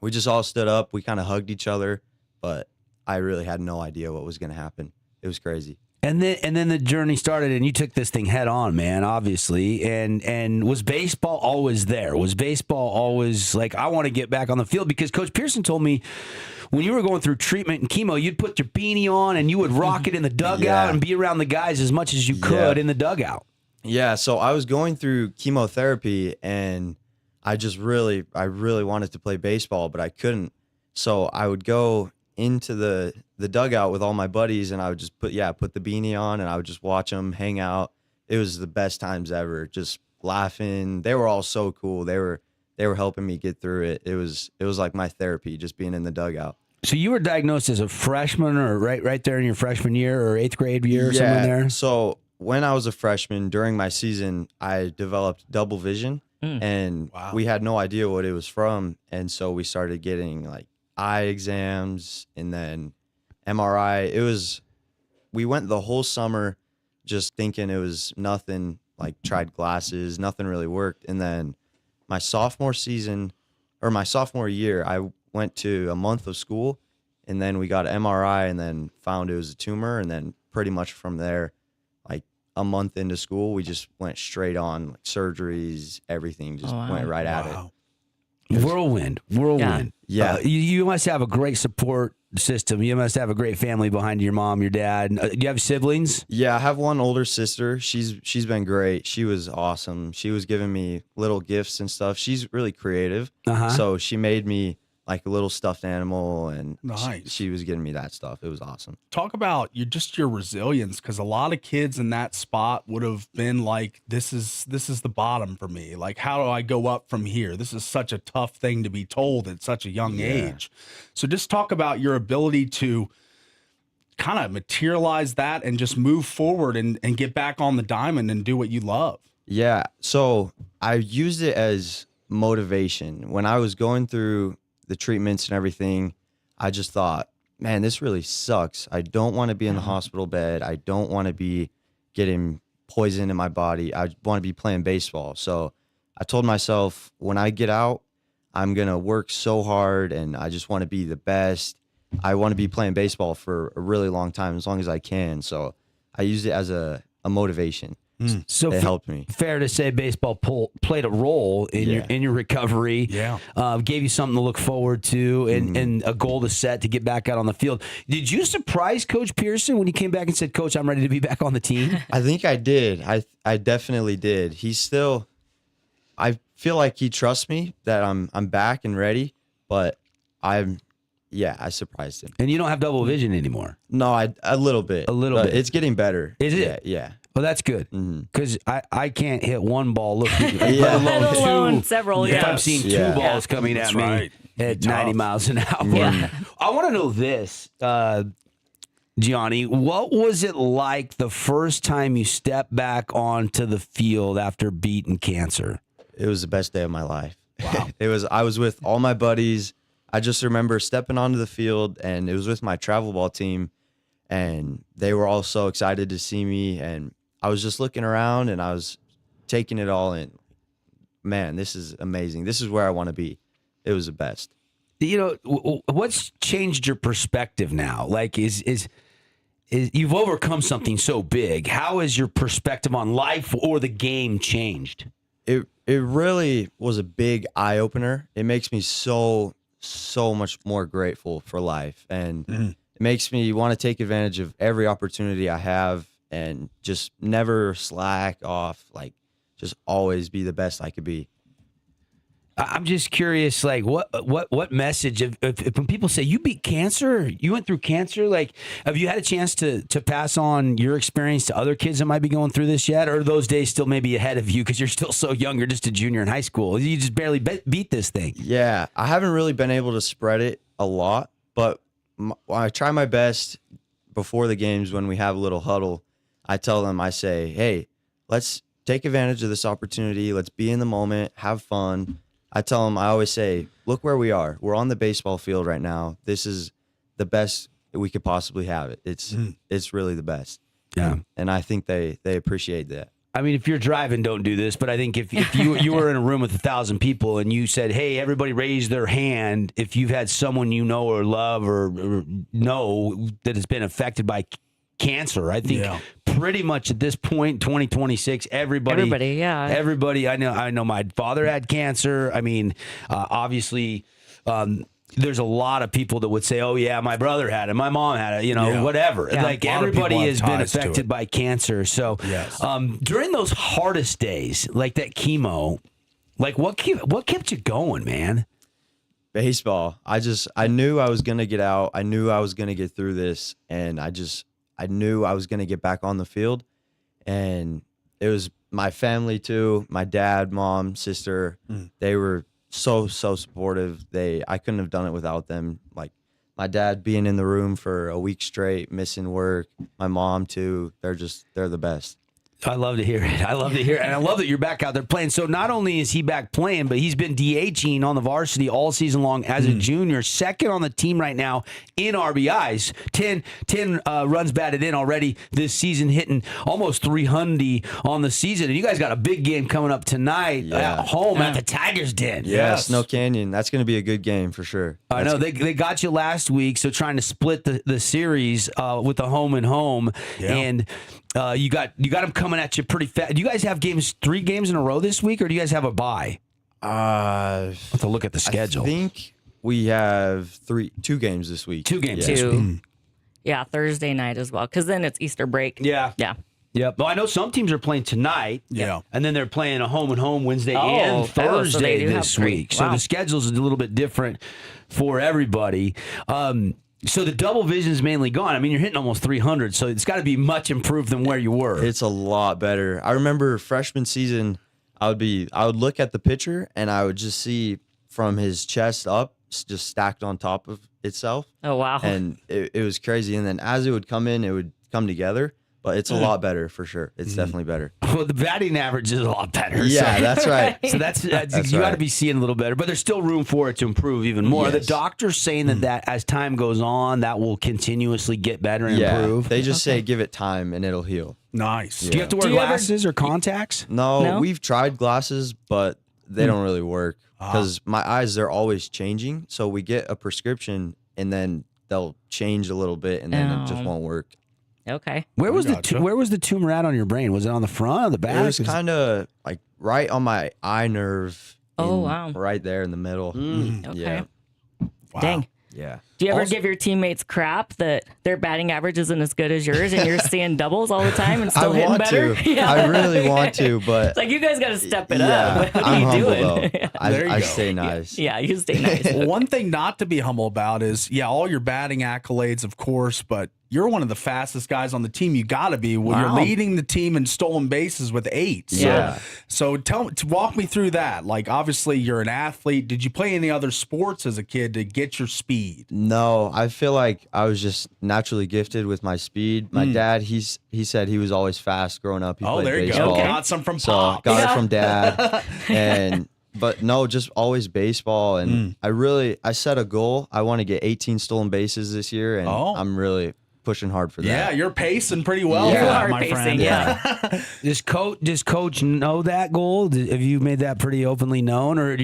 Speaker 6: we just all stood up. We kind of hugged each other, but I really had no idea what was going to happen. It was crazy.
Speaker 1: And then the journey started, and you took this thing head on, man, obviously. And was baseball always there? Was baseball always like, I want to get back on the field? Because Coach Pearson told me when you were going through treatment and chemo, you'd put your beanie on and you would rock it in the dugout and be around the guys as much as you could in the dugout.
Speaker 6: Yeah, so I was going through chemotherapy, and I really wanted to play baseball, but I couldn't. So I would go into the dugout with all my buddies, and I would just put the beanie on, and I would just watch them hang out. It was the best times ever, just laughing. They were all so cool. They were helping me get through it. It was like my therapy, just being in the dugout.
Speaker 1: So you were diagnosed as a freshman, or right there in your freshman year or 8th grade year or somewhere there?
Speaker 6: So when I was a freshman, during my season, I developed double vision, and we had no idea what it was from. And so we started getting like eye exams and then MRI. We went the whole summer just thinking it was nothing, like tried glasses, nothing really worked. And then my sophomore year, I went to a month of school, and then we got an MRI and then found it was a tumor. And then pretty much from there, like a month into school, we just went straight on like surgeries, everything, just went right at it.
Speaker 1: Whirlwind.
Speaker 6: Yeah.
Speaker 1: You must have a great support system. You must have a great family behind your mom, your dad. Do you have siblings?
Speaker 6: Yeah, I have one older sister. She's been great. She was awesome. She was giving me little gifts and stuff. She's really creative. So she made me like a little stuffed animal, and she was giving me that stuff. It was awesome.
Speaker 4: Talk about your resilience, because a lot of kids in that spot would have been like, this is the bottom for me. Like, how do I go up from here? This is such a tough thing to be told at such a young age. So just talk about your ability to kind of materialize that and just move forward and get back on the diamond and do what you love.
Speaker 6: Yeah. So I used it as motivation. When I was going through the treatments and everything, I just thought, man, this really sucks. I don't want to be in the hospital bed. I don't want to be getting poison in my body. I want to be playing baseball. So I told myself, when I get out, I'm going to work so hard, and I just want to be the best. I want to be playing baseball for a really long time, as long as I can. So I used it as a motivation.
Speaker 1: So
Speaker 6: it helped me.
Speaker 1: Fair to say, baseball played a role in your recovery.
Speaker 4: Yeah,
Speaker 1: gave you something to look forward to, and a goal to set to get back out on the field. Did you surprise Coach Pearson when he came back and said, "Coach, I'm ready to be back on the team"?
Speaker 6: I think I did. I definitely did. I feel like he trusts me that I'm back and ready, but I surprised him.
Speaker 1: And you don't have double vision anymore.
Speaker 6: No, a little bit.
Speaker 1: Bit.
Speaker 6: It's getting better.
Speaker 1: Is it?
Speaker 6: Yeah.
Speaker 1: Well, that's good, because I can't hit one ball looking,
Speaker 3: let alone several.
Speaker 1: If I'm seeing two balls coming at me at 90 miles an hour.
Speaker 3: Yeah.
Speaker 1: I want to know this. Gianni, what was it like the first time you stepped back onto the field after beating cancer?
Speaker 6: It was the best day of my life. Wow. I was with all my buddies. I just remember stepping onto the field, and it was with my travel ball team, and they were all so excited to see me, and I was just looking around, and I was taking it all in. Man, this is amazing. This is where I want to be. It was the best.
Speaker 1: You know, what's changed your perspective now? Like, is you've overcome something so big. How has your perspective on life or the game changed?
Speaker 6: It really was a big eye opener. It makes me so much more grateful for life, and it makes me want to take advantage of every opportunity I have, and just never slack off. Like, just always be the best I could be.
Speaker 1: I'm just curious, like, what message, if when people say you beat cancer, you went through cancer, like, have you had a chance to pass on your experience to other kids that might be going through this yet? Or are those days still maybe ahead of you because you're still so young, you're just a junior in high school? You just barely beat this thing.
Speaker 6: Yeah, I haven't really been able to spread it a lot, but I try my best before the games when we have a little huddle. I tell them, I say, hey, let's take advantage of this opportunity. Let's be in the moment, have fun. I tell them, I always say, look where we are. We're on the baseball field right now. This is the best we could possibly have it. It's really the best.
Speaker 1: Yeah.
Speaker 6: And I think they appreciate that.
Speaker 1: I mean, if you're driving, don't do this. But I think if you were in a room with 1,000 people and you said, hey, everybody raise their hand if you've had someone you know or love or know that has been affected by cancer. I think pretty much at this point, 2026, everybody,
Speaker 3: yeah.
Speaker 1: Everybody, I know my father had cancer. I mean, obviously, there's a lot of people that would say, oh, yeah, my brother had it, my mom had it, whatever.
Speaker 3: Yeah.
Speaker 1: Like, everybody has been affected by cancer. So during those hardest days, like that chemo, like what kept you going, man?
Speaker 6: Baseball. I knew I was going to get out. I knew I was going to get through this, and I knew I was going to get back on the field, and it was my family too. My dad, mom, sister, they were so supportive. I couldn't have done it without them. Like, my dad being in the room for a week straight, missing work. My mom too. They're the best.
Speaker 1: I love to hear it. And I love that you're back out there playing. So not only is he back playing, but he's been DHing on the varsity all season long as a junior, second on the team right now in RBIs. 10 runs batted in already this season, hitting almost 300 on the season. And you guys got a big game coming up tonight at home at the Tigers Den.
Speaker 6: Yeah, Snow Canyon. That's going to be a good game for sure.
Speaker 1: I know. They got you last week, so trying to split the series with the home and home. Yeah. And you got them coming at you pretty fast. Do you guys have 3 games in a row this week, or do you guys have a bye? I'll have to look at the schedule.
Speaker 6: I think we have 2 games this week.
Speaker 1: 2 games
Speaker 6: this week.
Speaker 3: Yeah, Thursday night as well, because then it's Easter break.
Speaker 1: Yeah. Yep. Well, I know some teams are playing tonight.
Speaker 4: Yeah.
Speaker 1: And then they're playing a home and home Wednesday and Thursday this week. So
Speaker 3: wow.
Speaker 1: the schedule's a little bit different for everybody. So the double vision's mainly gone. I mean, you're hitting almost 300, so it's got to be much improved than where you were.
Speaker 6: It's a lot better. I remember freshman season, I would look at the pitcher and I would just see from his chest up, just stacked on top of itself.
Speaker 3: Oh, wow.
Speaker 6: And it was crazy. And then as it would come in, it would come together. But it's a lot better for sure. It's definitely better.
Speaker 1: Well, the batting average is a lot better.
Speaker 6: Yeah,
Speaker 1: so.
Speaker 6: that's right.
Speaker 1: So that's you
Speaker 6: right.
Speaker 1: got to be seeing a little better, but there's still room for it to improve even more.
Speaker 6: Yes.
Speaker 1: The doctor's saying that as time goes on, that will continuously get better and improve.
Speaker 6: They just say give it time and it'll heal.
Speaker 4: Nice.
Speaker 1: Do you have to wear glasses or contacts?
Speaker 6: No, we've tried glasses, but they don't really work because my eyes, they're always changing. So we get a prescription and then they'll change a little bit and then it just won't work.
Speaker 3: Okay.
Speaker 1: Where was the tumor at on your brain? Was it on the front or the back?
Speaker 6: It was kind of like right on my eye nerve.
Speaker 3: Oh, wow.
Speaker 6: Right there in the middle.
Speaker 3: Okay.
Speaker 6: Yeah.
Speaker 4: Wow.
Speaker 3: Dang.
Speaker 6: Yeah.
Speaker 3: Do you ever give your teammates crap that their batting average isn't as good as yours and you're seeing doubles all the time and still hitting better?
Speaker 6: Yeah. I really want to, but
Speaker 3: it's like you guys got to step it up. What
Speaker 6: I'm
Speaker 3: are you
Speaker 6: humble,
Speaker 3: doing?
Speaker 6: though. I stay nice.
Speaker 3: Yeah, you stay nice.
Speaker 4: One thing not to be humble about is, all your batting accolades, of course, but you're one of the fastest guys on the team. You got to be. Well,
Speaker 1: Wow.
Speaker 4: you're leading the team in stolen bases with 8. So,
Speaker 6: Yeah.
Speaker 4: So walk me through that. Like, obviously, you're an athlete. Did you play any other sports as a kid to get your speed?
Speaker 6: No, I feel like I was just naturally gifted with my speed. My dad, he said he was always fast growing up. He played
Speaker 4: There you
Speaker 6: baseball.
Speaker 4: go. Got some from
Speaker 6: So
Speaker 4: Pop.
Speaker 6: got it from dad. But no, just always baseball. And I set a goal. I want to get 18 stolen bases this year, and I'm really pushing hard for that.
Speaker 4: Yeah, you're pacing pretty well,
Speaker 6: Yeah.
Speaker 4: for
Speaker 3: You
Speaker 4: that,
Speaker 3: are
Speaker 4: my
Speaker 3: pacing,
Speaker 4: friend.
Speaker 3: yeah.
Speaker 1: Does coach know that goal? Have you made that pretty openly known, or are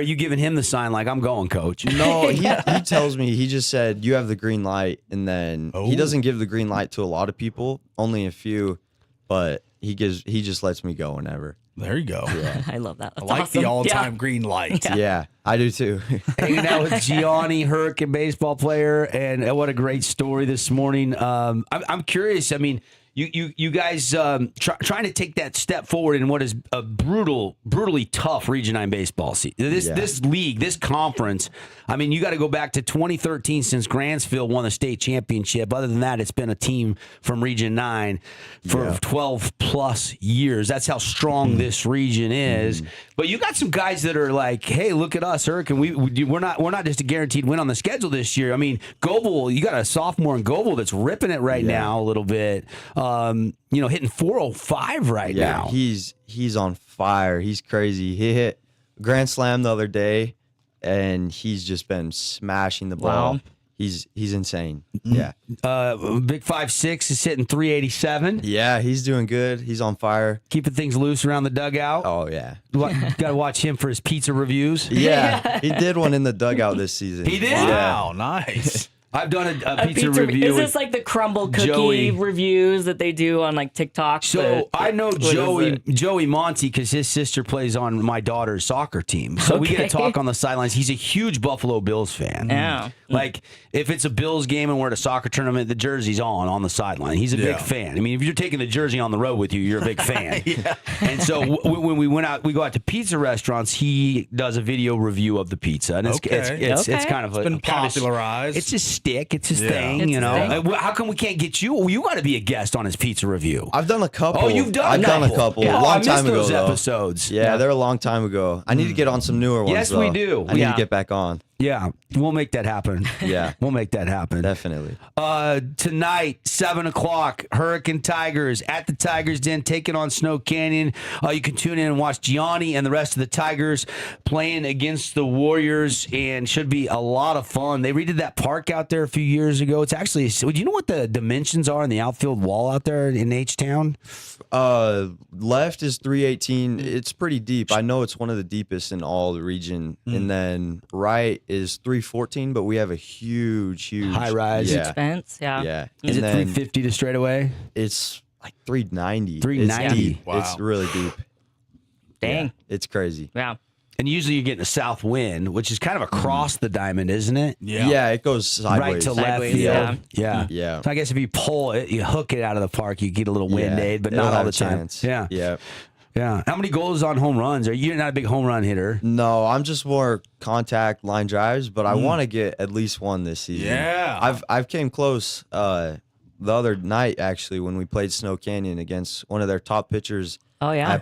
Speaker 1: you giving him the sign like I'm going, coach?
Speaker 6: No, he tells me, he just said, you have the green light. And then he doesn't give the green light to a lot of people, only a few, but he just lets me go whenever.
Speaker 4: There you go. Yeah.
Speaker 3: I love that.
Speaker 4: I
Speaker 3: That's
Speaker 4: like
Speaker 3: awesome.
Speaker 4: the all-time
Speaker 3: Yeah.
Speaker 4: green light.
Speaker 6: Yeah, I do too.
Speaker 1: Hanging out with Gianni Hurricane baseball player, and what a great story this morning. I'm curious. I mean, you guys trying to take that step forward in what is a brutally tough Region 9 baseball season. This league, this conference. I mean, you got to go back to 2013 since Grantsville won the state championship. Other than that, it's been a team from Region 9 for 12 plus years. That's how strong this region is. But you got some guys that are like, hey, look at us, Hurricane. We're not just a guaranteed win on the schedule this year. I mean, Goble, you got a sophomore in Goble that's ripping it right now a little bit. Hitting 405 right now.
Speaker 6: He's on fire. He's crazy. He hit grand slam the other day, and he's just been smashing the ball.
Speaker 3: Wow.
Speaker 6: He's insane. Yeah.
Speaker 1: Big 5'6" is hitting 387.
Speaker 6: Yeah, he's doing good. He's on fire.
Speaker 1: Keeping things loose around the dugout.
Speaker 6: Oh yeah.
Speaker 1: Got to watch him for his pizza reviews.
Speaker 6: Yeah. He did one in the dugout this season.
Speaker 1: He did?
Speaker 4: Wow, nice.
Speaker 1: I've done a
Speaker 3: A
Speaker 1: pizza review.
Speaker 3: Is this like the crumble cookie
Speaker 1: Joey.
Speaker 3: reviews that they do on like TikTok?
Speaker 1: So
Speaker 3: but
Speaker 1: I know
Speaker 3: what is it?
Speaker 1: Joey Monty because his sister plays on my daughter's soccer team. So we get to
Speaker 3: Okay.
Speaker 1: talk on the sidelines. He's a huge Buffalo Bills fan.
Speaker 3: Yeah.
Speaker 1: Like if it's a Bills game and we're at a soccer tournament, the jersey's on the sideline. He's a big fan. I mean, if you're taking the jersey on the road with you, you're a big fan. And so when we go out to pizza restaurants, he does a video review of the pizza, and it's kind of
Speaker 4: been popularized.
Speaker 1: It's his stick. It's his
Speaker 4: Yeah.
Speaker 1: thing.
Speaker 3: It's
Speaker 1: You
Speaker 3: his
Speaker 1: know.
Speaker 3: thing.
Speaker 1: How come we can't get you? Well, you got to be a guest on his pizza review.
Speaker 6: I've done a couple.
Speaker 1: Oh, you've done.
Speaker 6: I've done a couple.
Speaker 1: Yeah.
Speaker 6: A long
Speaker 1: I missed
Speaker 6: time ago
Speaker 1: those
Speaker 6: though.
Speaker 1: episodes.
Speaker 6: Yeah, they're a long time ago. I need to get on some newer ones.
Speaker 1: Yes, we
Speaker 6: though.
Speaker 1: do.
Speaker 6: I need
Speaker 3: Yeah.
Speaker 6: to get back on.
Speaker 1: Yeah, we'll make that happen.
Speaker 6: Yeah.
Speaker 1: We'll make that happen.
Speaker 6: Definitely.
Speaker 1: Tonight, 7:00, Hurricane Tigers at the Tigers Den taking on Snow Canyon. You can tune in and watch Gianni and the rest of the Tigers playing against the Warriors, and should be a lot of fun. They redid that park out there a few years ago. It's actually, do you know what the dimensions are in the outfield wall out there in H-Town?
Speaker 6: Left is 318. It's pretty deep. I know it's one of the deepest in all the region. And then right is 314, but we have a huge
Speaker 1: High rise.
Speaker 6: Yeah.
Speaker 3: Fence, yeah.
Speaker 6: Yeah.
Speaker 1: Is
Speaker 6: And
Speaker 1: it
Speaker 6: then
Speaker 1: 350 to straightaway?
Speaker 6: It's like 390.
Speaker 1: 390.
Speaker 6: It's deep.
Speaker 4: Wow.
Speaker 6: It's really deep.
Speaker 3: Dang.
Speaker 6: Yeah. It's crazy.
Speaker 3: Yeah.
Speaker 1: And usually you're getting a south wind, which is kind of across the diamond, isn't it?
Speaker 6: Yeah, it goes sideways.
Speaker 1: Right to left
Speaker 3: Sideways,
Speaker 1: field.
Speaker 3: yeah.
Speaker 6: Yeah.
Speaker 1: So I guess if you pull it, you hook it out of the park, you get a little wind aid, but
Speaker 6: It'll
Speaker 1: not all
Speaker 6: have
Speaker 1: the
Speaker 6: a
Speaker 1: time.
Speaker 6: chance.
Speaker 1: Yeah.
Speaker 6: Yeah.
Speaker 1: Yeah. How many goals on home runs? You're not a big home run hitter.
Speaker 6: No, I'm just more contact line drives, but I want to get at least one this season.
Speaker 4: Yeah.
Speaker 6: I've came close the other night actually when we played Snow Canyon against one of their top pitchers.
Speaker 3: Oh, yeah.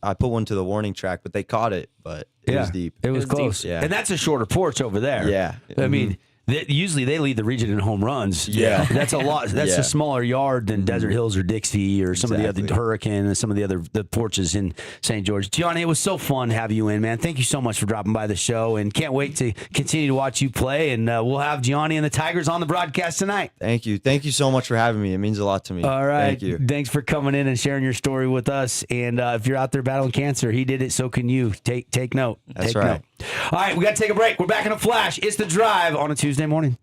Speaker 6: I put one to the warning track, but they caught it, but it was deep.
Speaker 1: It was
Speaker 3: It was
Speaker 1: close.
Speaker 6: deep. Yeah.
Speaker 1: And that's a shorter porch over there.
Speaker 6: Yeah.
Speaker 1: I mean, usually they lead the region in home runs.
Speaker 6: Yeah.
Speaker 1: That's a lot. That's
Speaker 6: Yeah.
Speaker 1: a smaller yard than Desert Hills or Dixie or some of the other
Speaker 6: Exactly.
Speaker 1: Hurricane and some of the other porches in St. George. Gianni, it was so fun to have you in, man. Thank you so much for dropping by the show, and can't wait to continue to watch you play. And we'll have Gianni and the Tigers on the broadcast tonight.
Speaker 6: Thank you. Thank you so much for having me. It means a lot to me.
Speaker 1: All right.
Speaker 6: Thank you.
Speaker 1: Thanks for coming in and sharing your story with us. And if you're out there battling cancer, he did it. So can you. Take note.
Speaker 6: That's
Speaker 1: Take
Speaker 6: right.
Speaker 1: note. All right. We got to take a break. We're back in a flash. It's The Drive on a Tuesday morning.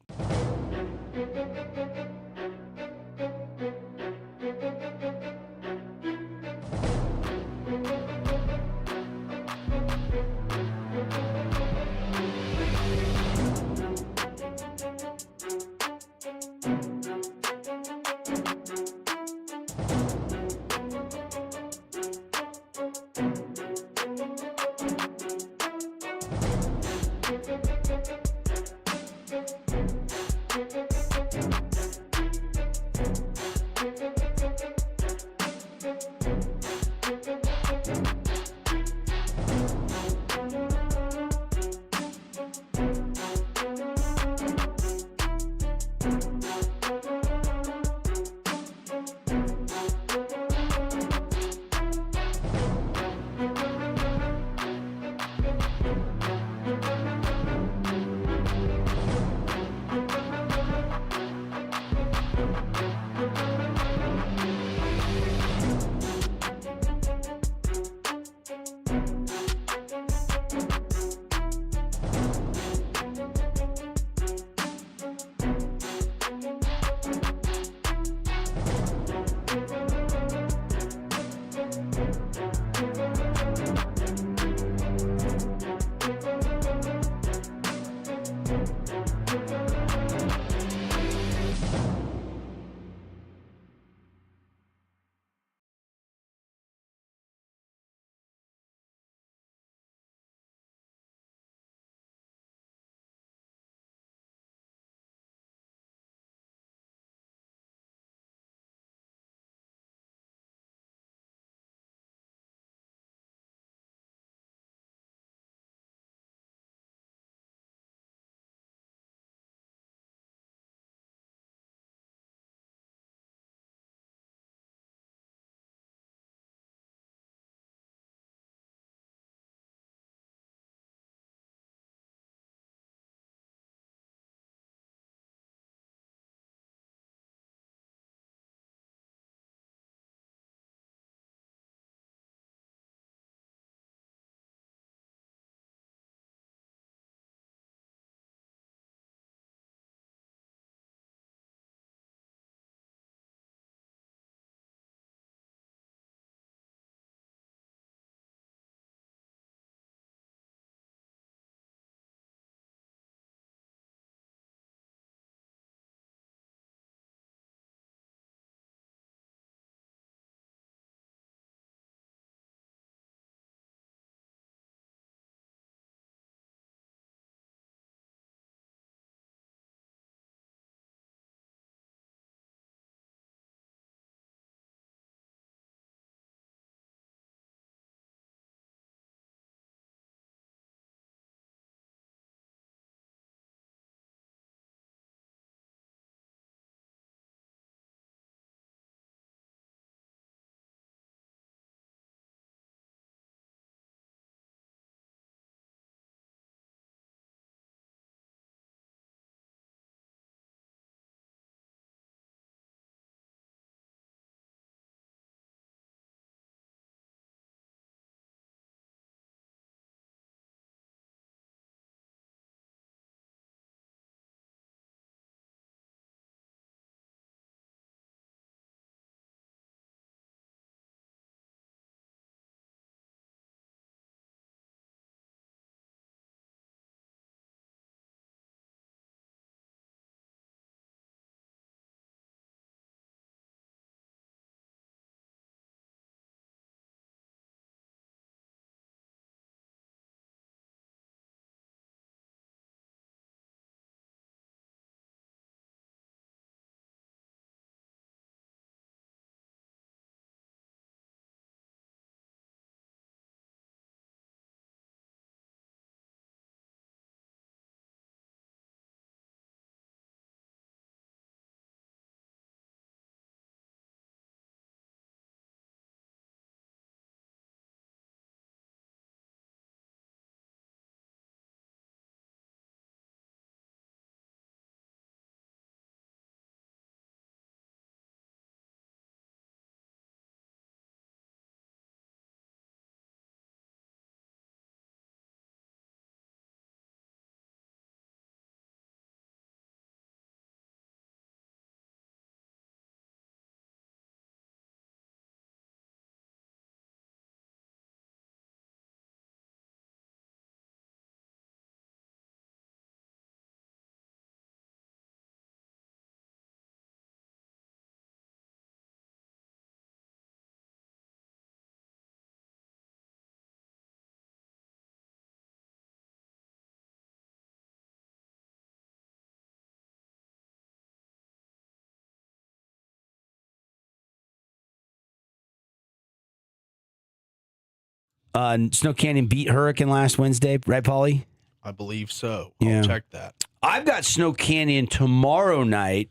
Speaker 1: Snow Canyon beat Hurricane last Wednesday, right, Paulie?
Speaker 4: I believe so.
Speaker 1: Yeah.
Speaker 4: I'll check that.
Speaker 1: I've got Snow Canyon tomorrow night,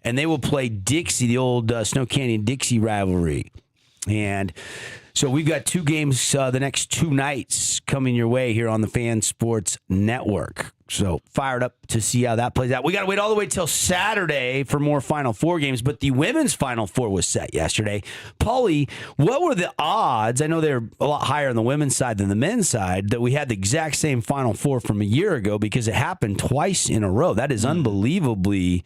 Speaker 1: and they will play Dixie, the old Snow Canyon-Dixie rivalry. And so we've got 2 games the next 2 nights coming your way here on the Fan Sports Network. So fired up to see how that plays out. We got to wait all the way till Saturday for more Final Four games, but the women's Final Four was set yesterday. Paulie, what were the odds? I know they're a lot higher on the women's side than the men's side, that we had the exact same Final Four from a year ago, because it happened twice in a row. That is unbelievably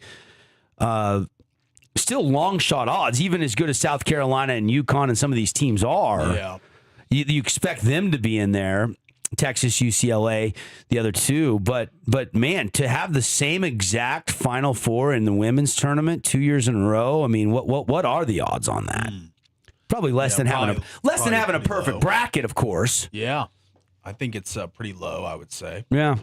Speaker 1: still long shot odds, even as good as South Carolina and UConn and some of these teams are.
Speaker 4: Yeah.
Speaker 1: You expect them to be in there. Texas, UCLA, the other 2. But man, to have the same exact Final Four in the women's tournament 2 years in a row, I mean, what are the odds on that? Probably less than having a perfect
Speaker 4: low
Speaker 1: bracket, of course.
Speaker 4: Yeah. I think it's pretty low, I would say.
Speaker 1: Yeah.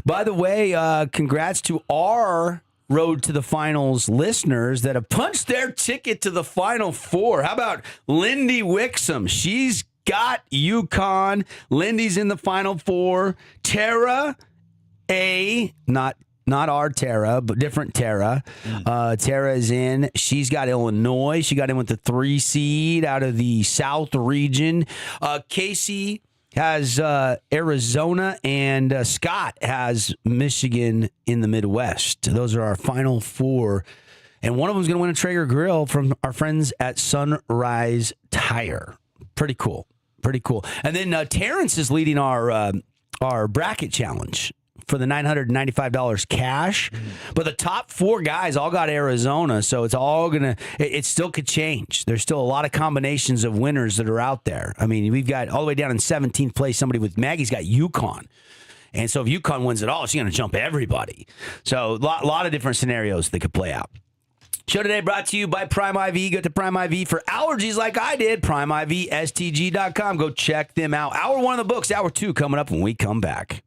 Speaker 1: By the way, congrats to our Road to the Finals listeners that have punched their ticket to the Final Four. How about Lindy Wixom? She's got UConn. Lindy's in the Final Four. Tara A, not our Tara, but different Tara. Tara is in. She's got Illinois. She got in with the 3 seed out of the South region. Casey has Arizona, and Scott has Michigan in the Midwest. Those are our Final Four. And one of them is going to win a Traeger grill from our friends at Sunrise Tire. Pretty cool. Pretty cool. And then Terrence is leading our bracket challenge for the $995 cash. But the top 4 guys all got Arizona, so it's all it still could change. There's still a lot of combinations of winners that are out there. I mean, we've got all the way down in 17th place, somebody with Maggie's got UConn. And so if UConn wins it all, she's going to jump everybody. So a lot of different scenarios that could play out. Show today brought to you by Prime IV. Go to Prime IV for allergies like I did. PrimeIVSTG.com. Go check them out. Hour 1 of the books. Hour 2 coming up when we come back.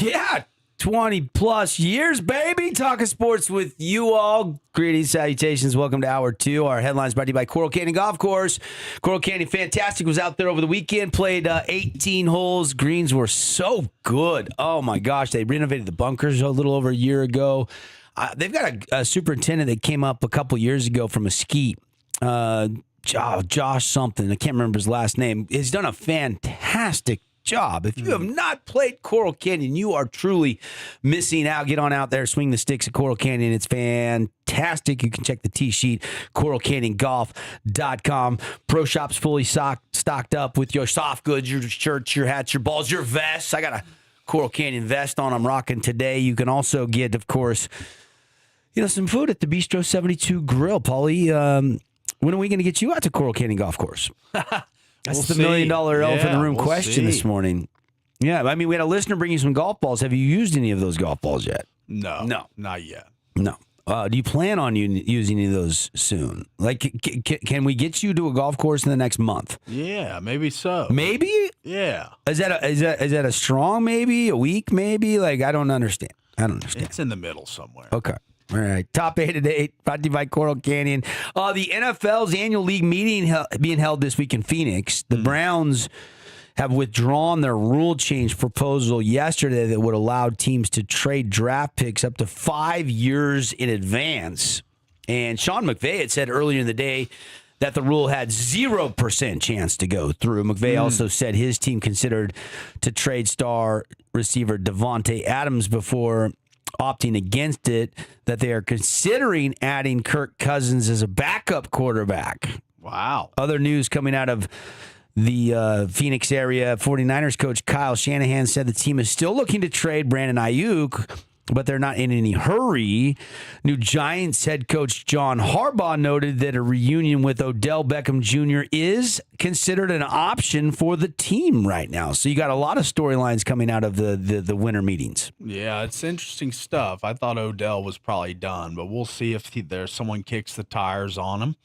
Speaker 1: Yeah, 20 plus years, baby. Talking sports with you all. Greetings, salutations. Welcome to Hour 2. Our headlines brought to you by Coral Canyon Golf Course. Coral Canyon Fantastic was out there over the weekend, played 18 holes. Greens were so good. Oh, my gosh. They renovated the bunkers a little over a year ago. They've got a superintendent that came up a couple years ago from Mesquite. Josh something. I can't remember his last name. He's done a fantastic job. If you have not played Coral Canyon, you are truly missing out. Get on out there, swing the sticks at Coral Canyon. It's fantastic. You can check the tee sheet, coralcanyongolf.com. Pro Shop's fully stocked up with your soft goods, your shirts, your hats, your balls, your vests. I got a Coral Canyon vest on I'm rocking today. You can also get, of course, some food at the Bistro 72 Grill. Paulie, when are we going to get you out to Coral Canyon Golf Course? That's the $1 million elephant in the room question this morning. Yeah, I mean, we had a listener bring you some golf balls. Have you used any of those golf balls yet?
Speaker 4: No, not yet.
Speaker 1: No. Do you plan on using any of those soon? Like, can we get you to a golf course in the next month?
Speaker 4: Yeah, maybe so.
Speaker 1: Maybe?
Speaker 4: Yeah.
Speaker 1: Is that a strong maybe? A week maybe? Like, I don't understand.
Speaker 4: It's in the middle somewhere.
Speaker 1: Okay. All right. Top 8 at 8, brought to you by Coral Canyon. The NFL's annual league meeting being held this week in Phoenix. The Browns have withdrawn their rule change proposal yesterday that would allow teams to trade draft picks up to 5 years in advance. And Sean McVay had said earlier in the day that the rule had 0% chance to go through. McVay also said his team considered to trade star receiver Devontae Adams before opting against it, that they are considering adding Kirk Cousins as a backup quarterback.
Speaker 4: Wow.
Speaker 1: Other news coming out of the Phoenix area, 49ers coach Kyle Shanahan said the team is still looking to trade Brandon Ayuk, but they're not in any hurry. New Giants head coach John Harbaugh noted that a reunion with Odell Beckham Jr. is considered an option for the team right now. So you got a lot of storylines coming out of the winter meetings.
Speaker 4: Yeah, it's interesting stuff. I thought Odell was probably done, but we'll see if there's someone kicks the tires on him.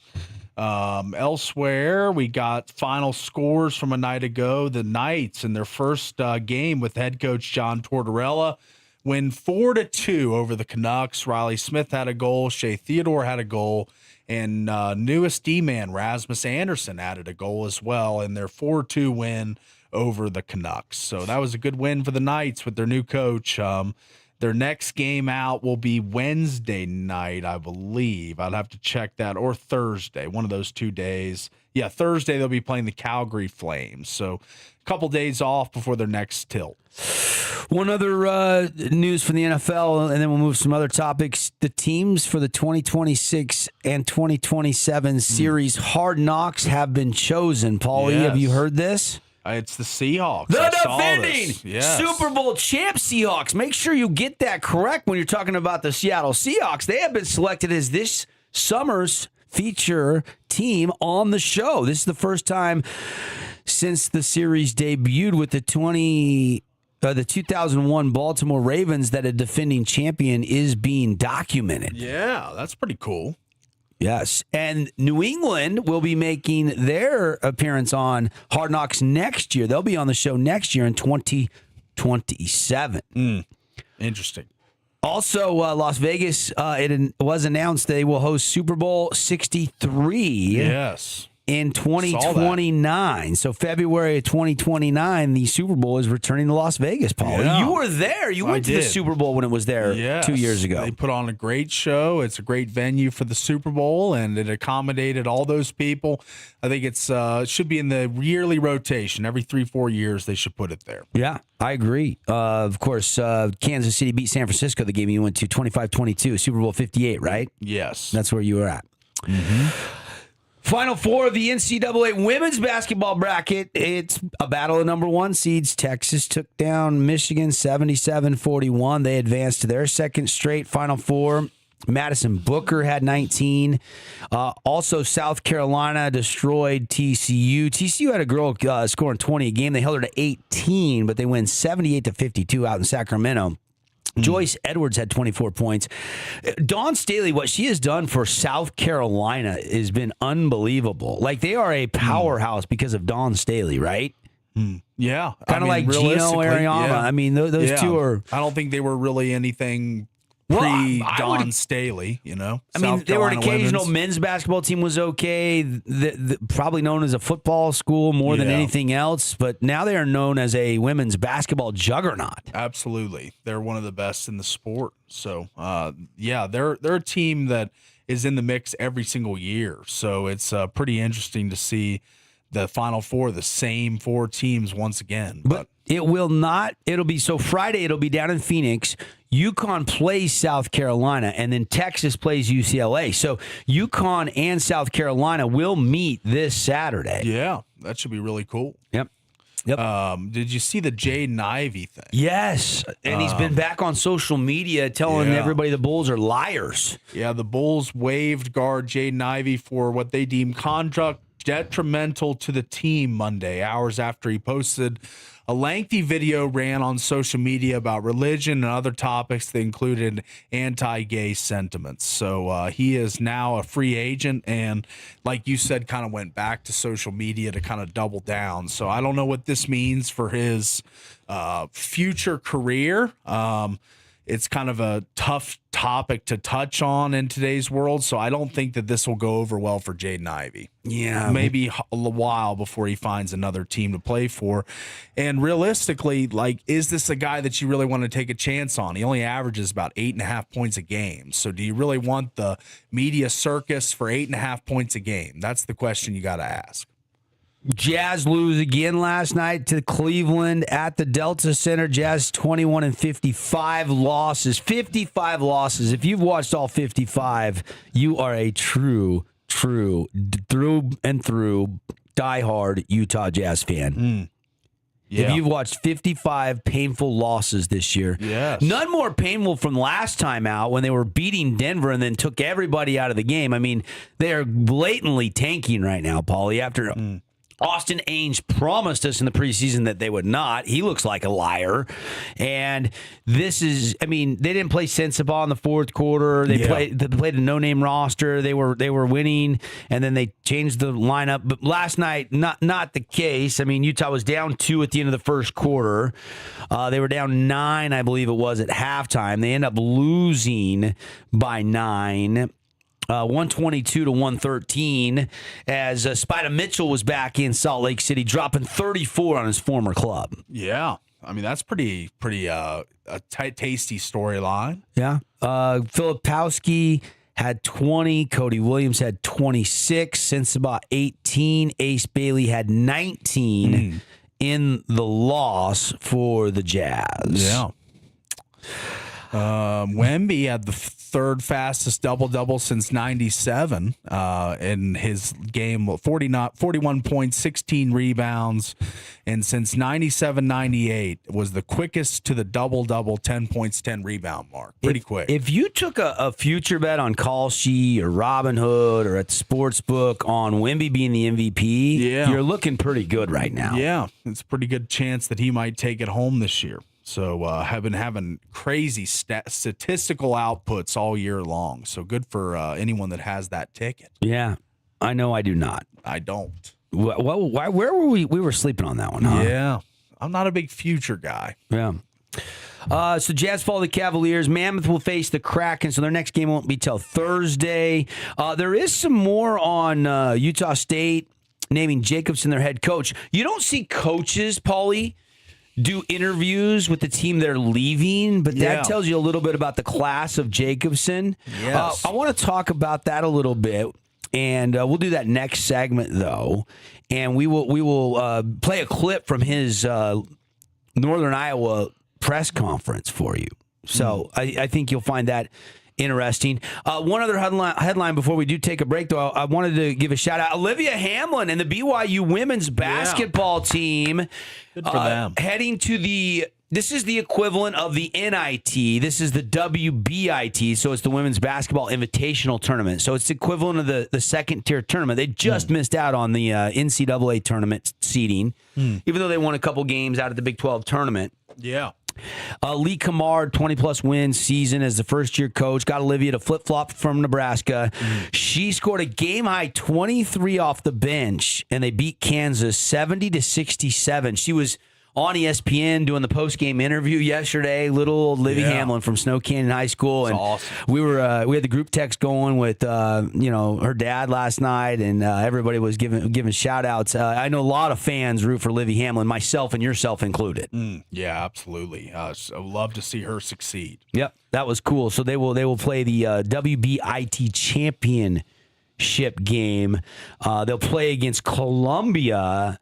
Speaker 4: Elsewhere, we got final scores from a night ago. The Knights in their first game with head coach John Tortorella win 4-2 over the Canucks. Riley Smith had a goal. Shea Theodore had a goal. And newest D-man, Rasmus Anderson, added a goal as well in their 4-2 win over the Canucks. So that was a good win for the Knights with their new coach. Their next game out will be Wednesday night, I believe. I'd have to check that. Or Thursday, one of those 2 days. Yeah, Thursday they'll be playing the Calgary Flames. So a couple days off before their next tilt.
Speaker 1: One other news from the NFL, and then we'll move to some other topics. The teams for the 2026 and 2027 series Hard Knocks have been chosen. Paulie,
Speaker 4: Yes.
Speaker 1: have you heard this?
Speaker 4: It's the Seahawks.
Speaker 1: The
Speaker 4: I saw
Speaker 1: defending
Speaker 4: this. Yes.
Speaker 1: Super Bowl champ Seahawks. Make sure you get that correct when you're talking about the Seattle Seahawks. They have been selected as this summer's feature team on the show. This is the first time since the series debuted with the 2001 Baltimore Ravens that a defending champion is being documented.
Speaker 4: Yeah, that's pretty cool.
Speaker 1: Yes. And New England will be making their appearance on Hard Knocks next year. They'll be on the show next year in 2027.
Speaker 4: Interesting.
Speaker 1: Also, Las Vegas, it was announced they will host Super Bowl 63.
Speaker 4: Yes.
Speaker 1: In 2029. So February of 2029, the Super Bowl is returning to Las Vegas, Paul.
Speaker 4: Yeah.
Speaker 1: You were there. You went to the Super Bowl when it was there 2 years ago.
Speaker 4: They put on a great show. It's a great venue for the Super Bowl, and it accommodated all those people. I think it should be in the yearly rotation. Every 3-4 years, they should put it there.
Speaker 1: Yeah, I agree. Of course, Kansas City beat San Francisco, the game you went to, 25-22, Super Bowl 58, right?
Speaker 4: Yes.
Speaker 1: That's where you were at. Mm-hmm. Final four of the NCAA women's basketball bracket. It's a battle of number one seeds. Texas took down Michigan 77-41. They advanced to their second straight Final Four. Madison Booker had 19. Also, South Carolina destroyed TCU. TCU had a girl scoring 20 a game. They held her to 18, but they win 78-52 out in Sacramento. Joyce Edwards had 24 points. Dawn Staley, what she has done for South Carolina has been unbelievable. Like, they are a powerhouse because of Dawn Staley, right?
Speaker 4: Yeah.
Speaker 1: Kind of like Gino
Speaker 4: realistically,
Speaker 1: Ariama.
Speaker 4: yeah.
Speaker 1: I mean, those two are.
Speaker 4: I don't think they were really anything
Speaker 1: Well,
Speaker 4: pre-Don Staley, you know?
Speaker 1: I mean,
Speaker 4: South
Speaker 1: they were an
Speaker 4: Carolina
Speaker 1: occasional
Speaker 4: women's.
Speaker 1: men's basketball team was okay, probably known as a football school more than
Speaker 4: Yeah.
Speaker 1: anything else, but now they are known as a women's basketball juggernaut.
Speaker 4: Absolutely. They're one of the best in the sport. So, they're a team that is in the mix every single year. So it's pretty interesting to see the Final Four, the same four teams once again.
Speaker 1: But it will not. It'll be so Friday. It'll be down in Phoenix. UConn plays South Carolina, and then Texas plays UCLA. So UConn and South Carolina will meet this Saturday.
Speaker 4: yeah, that should be really cool.
Speaker 1: Yep.
Speaker 4: Did you see the Jaden Ivey thing?
Speaker 1: Yes, and he's been back on social media telling
Speaker 4: Yeah.
Speaker 1: everybody the Bulls are liars.
Speaker 4: Yeah, the Bulls waived guard Jaden Ivey for what they deem conduct detrimental to the team Monday, hours after he posted a lengthy video ran on social media about religion and other topics that included anti-gay sentiments. So he is now a free agent and, like you said, kind of went back to social media to kind of double down. So I don't know what this means for his future career. It's kind of a tough topic to touch on in today's world, so I don't think that this will go over well for Jaden Ivey.
Speaker 1: Yeah.
Speaker 4: Maybe a while before he finds another team to play for. And realistically, like, is this a guy that you really want to take a chance on? He only averages about 8.5 points a game. So do you really want the media circus for 8.5 points a game? That's the question you got to ask.
Speaker 1: Jazz lose again last night to Cleveland at the Delta Center. Jazz 21-55 losses. 55 losses. If you've watched all 55, you are a true through and through diehard Utah Jazz fan.
Speaker 4: Yeah.
Speaker 1: If you've watched 55 painful losses this year,
Speaker 4: Yes.
Speaker 1: none more painful from last time out when they were beating Denver and then took everybody out of the game. I mean, they are blatantly tanking right now, Paulie, after Austin Ainge promised us in the preseason that they would not. He looks like a liar. And this is, I mean, they didn't play Sensabaugh in the fourth quarter. They played a no-name roster. They were winning, and then they changed the lineup. But last night, not the case. I mean, Utah was down 2 at the end of the first quarter. They were down 9, I believe it was, at halftime. They end up losing by 9. 122-113 as Spida Mitchell was back in Salt Lake City, dropping 34 on his former club.
Speaker 4: Yeah. I mean, that's pretty a tasty storyline.
Speaker 1: Yeah. Filipowski had 20. Cody Williams had 26. Sensabaugh 18. Ace Bailey had 19 in the loss for the Jazz.
Speaker 4: Yeah. Wemby had the third fastest double-double since 97 in his game, 41 points, 16 rebounds, and since 97-98 was the quickest to the double-double, 10 points, 10 rebound mark. Pretty quick.
Speaker 1: If you took a future bet on Kalshi or Robinhood or at the sportsbook on Wemby being the MVP, you're looking pretty good right now.
Speaker 4: Yeah, it's a pretty good chance that he might take it home this year. So have been having crazy statistical outputs all year long. So good for anyone that has that ticket.
Speaker 1: Yeah, I know I do not.
Speaker 4: I don't.
Speaker 1: Well, where were we? We were sleeping on that one, huh?
Speaker 4: Yeah. I'm not a big future guy.
Speaker 1: Yeah. So Jazz fall the Cavaliers. Mammoth will face the Kraken, so their next game won't be till Thursday. There is some more on Utah State naming Jacobson their head coach. You don't see coaches, Paulie, do interviews with the team they're leaving, but that tells you a little bit about the class of Jacobson.
Speaker 4: Yes.
Speaker 1: I want to talk about that a little bit, and we'll do that next segment, though. And we will play a clip from his Northern Iowa press conference for you. So I think you'll find that interesting. One other headline before we do take a break, though. I wanted to give a shout out. Olivia Hamlin and the BYU women's basketball team.
Speaker 4: Good for them.
Speaker 1: Heading to this is the equivalent of the NIT. This is the WBIT, so it's the Women's Basketball Invitational Tournament. So it's the equivalent of the second-tier tournament. They just missed out on the NCAA tournament seeding, even though they won a couple games out of the Big 12 tournament.
Speaker 4: Yeah.
Speaker 1: Lee Kamar, 20-plus win season as the first-year coach. Got Olivia to flip-flop from Nebraska. She scored a game-high 23 off the bench, and they beat Kansas 70-67. She was on ESPN doing the post-game interview yesterday. Little old Livy Hamlin from Snow Canyon High School, and
Speaker 4: awesome.
Speaker 1: we had the group text going with her dad last night, and everybody was giving shout outs. I know a lot of fans root for Livy Hamlin, myself and yourself included.
Speaker 4: Yeah, absolutely. So love to see her succeed.
Speaker 1: Yep, that was cool. So they will play the WBIT championship game. They'll play against Columbia.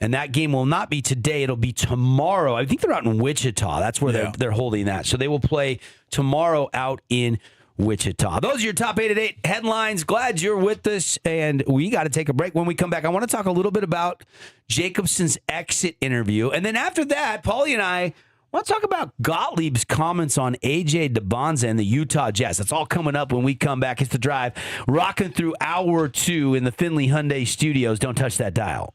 Speaker 1: And that game will not be today. It'll be tomorrow. I think they're out in Wichita. That's where they're holding that. So they will play tomorrow out in Wichita. Those are your top 8 at 8 headlines. Glad you're with us. And we got to take a break. When we come back, I want to talk a little bit about Jacobson's exit interview. And then after that, Paulie and I want to talk about Gottlieb's comments on A.J. DeBonza and the Utah Jazz. That's all coming up when we come back. It's The Drive. Rocking through hour 2 in the Findlay Hyundai Studios. Don't touch that dial.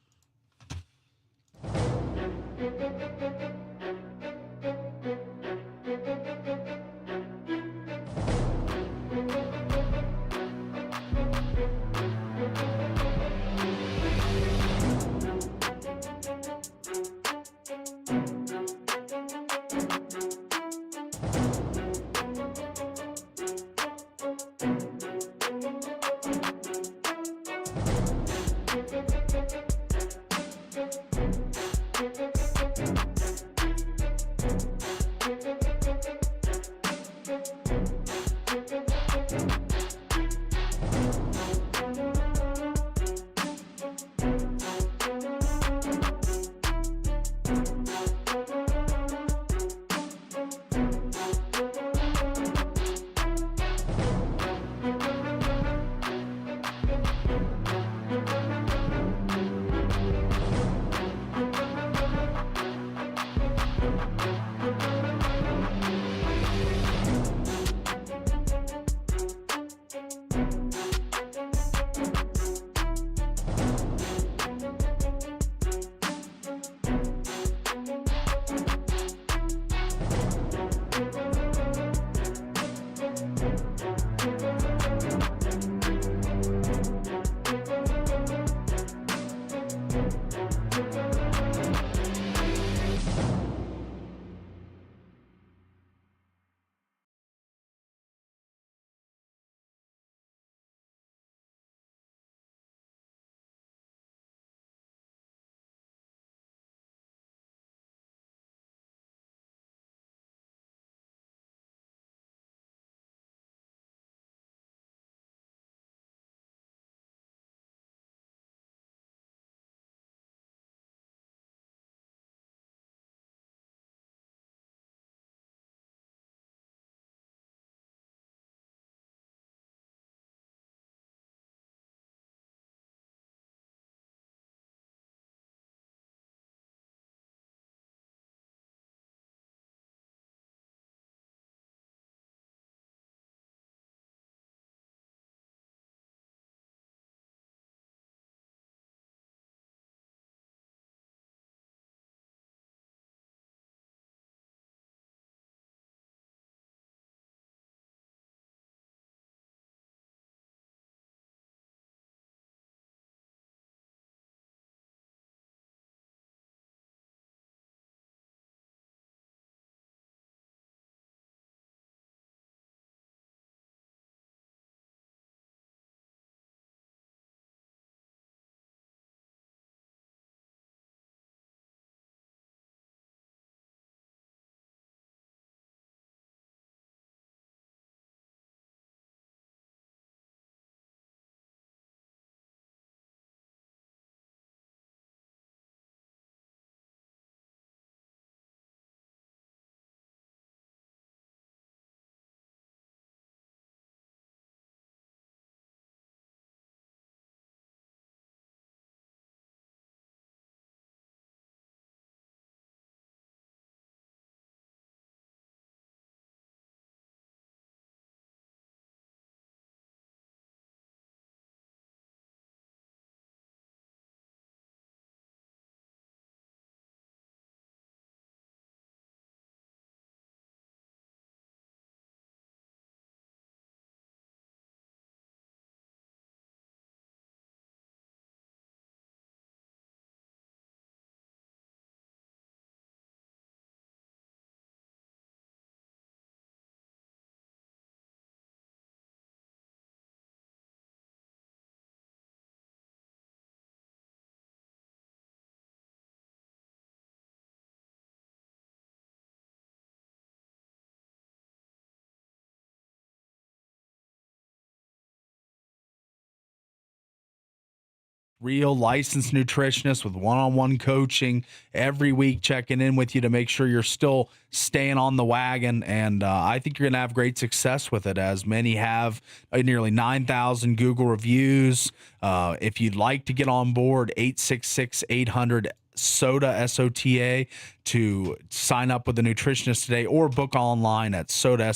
Speaker 4: real licensed nutritionist with one-on-one coaching every week, checking in with you to make sure you're still staying on the wagon. And I think you're going to have great success with it, as many have. Nearly 9,000 Google reviews. If you'd like to get on board, 866-800-SOTA, S-O-T-A, to sign up with a nutritionist today, or book online at SOTA,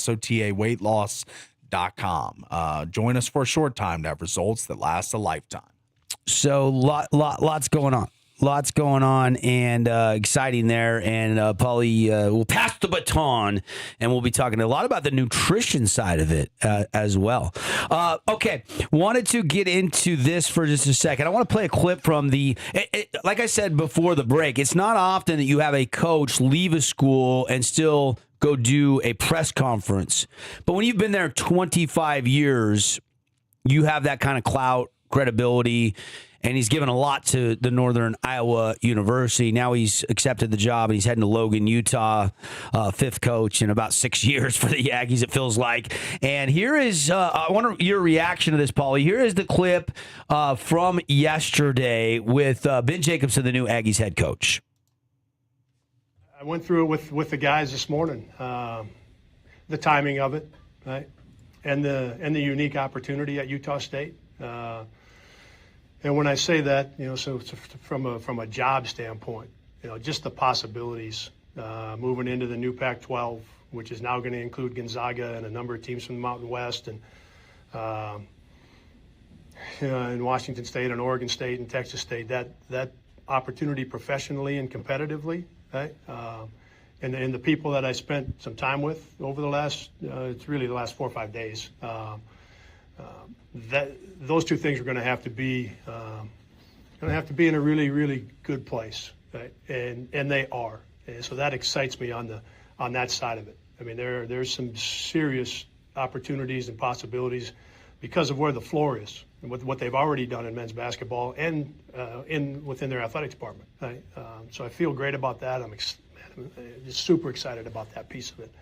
Speaker 4: join us for a short time to have results that last a lifetime.
Speaker 1: So lots going on. Lots going on, and exciting there. And Paulie will pass the baton, and we'll be talking a lot about the nutrition side of it as well. Okay, wanted to get into this for just a second. I want to play a clip from like I said before the break, it's not often that you have a coach leave a school and still go do a press conference. But when you've been there 25 years, you have that kind of clout, credibility, and he's given a lot to the Northern Iowa University. Now he's accepted the job, and he's heading to Logan, Utah, fifth coach in about 6 years for the Aggies, it feels like. And here is, I wonder your reaction to this, Paulie. Here is the clip from yesterday with Ben Jacobson, the new Aggies head coach.
Speaker 7: I went through it with the guys this morning, the timing of it, right, and the unique opportunity at Utah State. And when I say that, so from a job standpoint, just the possibilities moving into the new Pac-12, which is now going to include Gonzaga and a number of teams from the Mountain West, and in Washington State and Oregon State and Texas State, that opportunity professionally and competitively, right? And the people that I spent some time with over the last, it's really the last 4 or 5 days. Those two things are going to have to be in a really, really good place, right? And they are. And so that excites me on that side of it. I mean, there's some serious opportunities and possibilities because of where the floor is and what they've already done in men's basketball and within their athletic department. Right? So I feel great about that. I'm just super excited about that piece of it.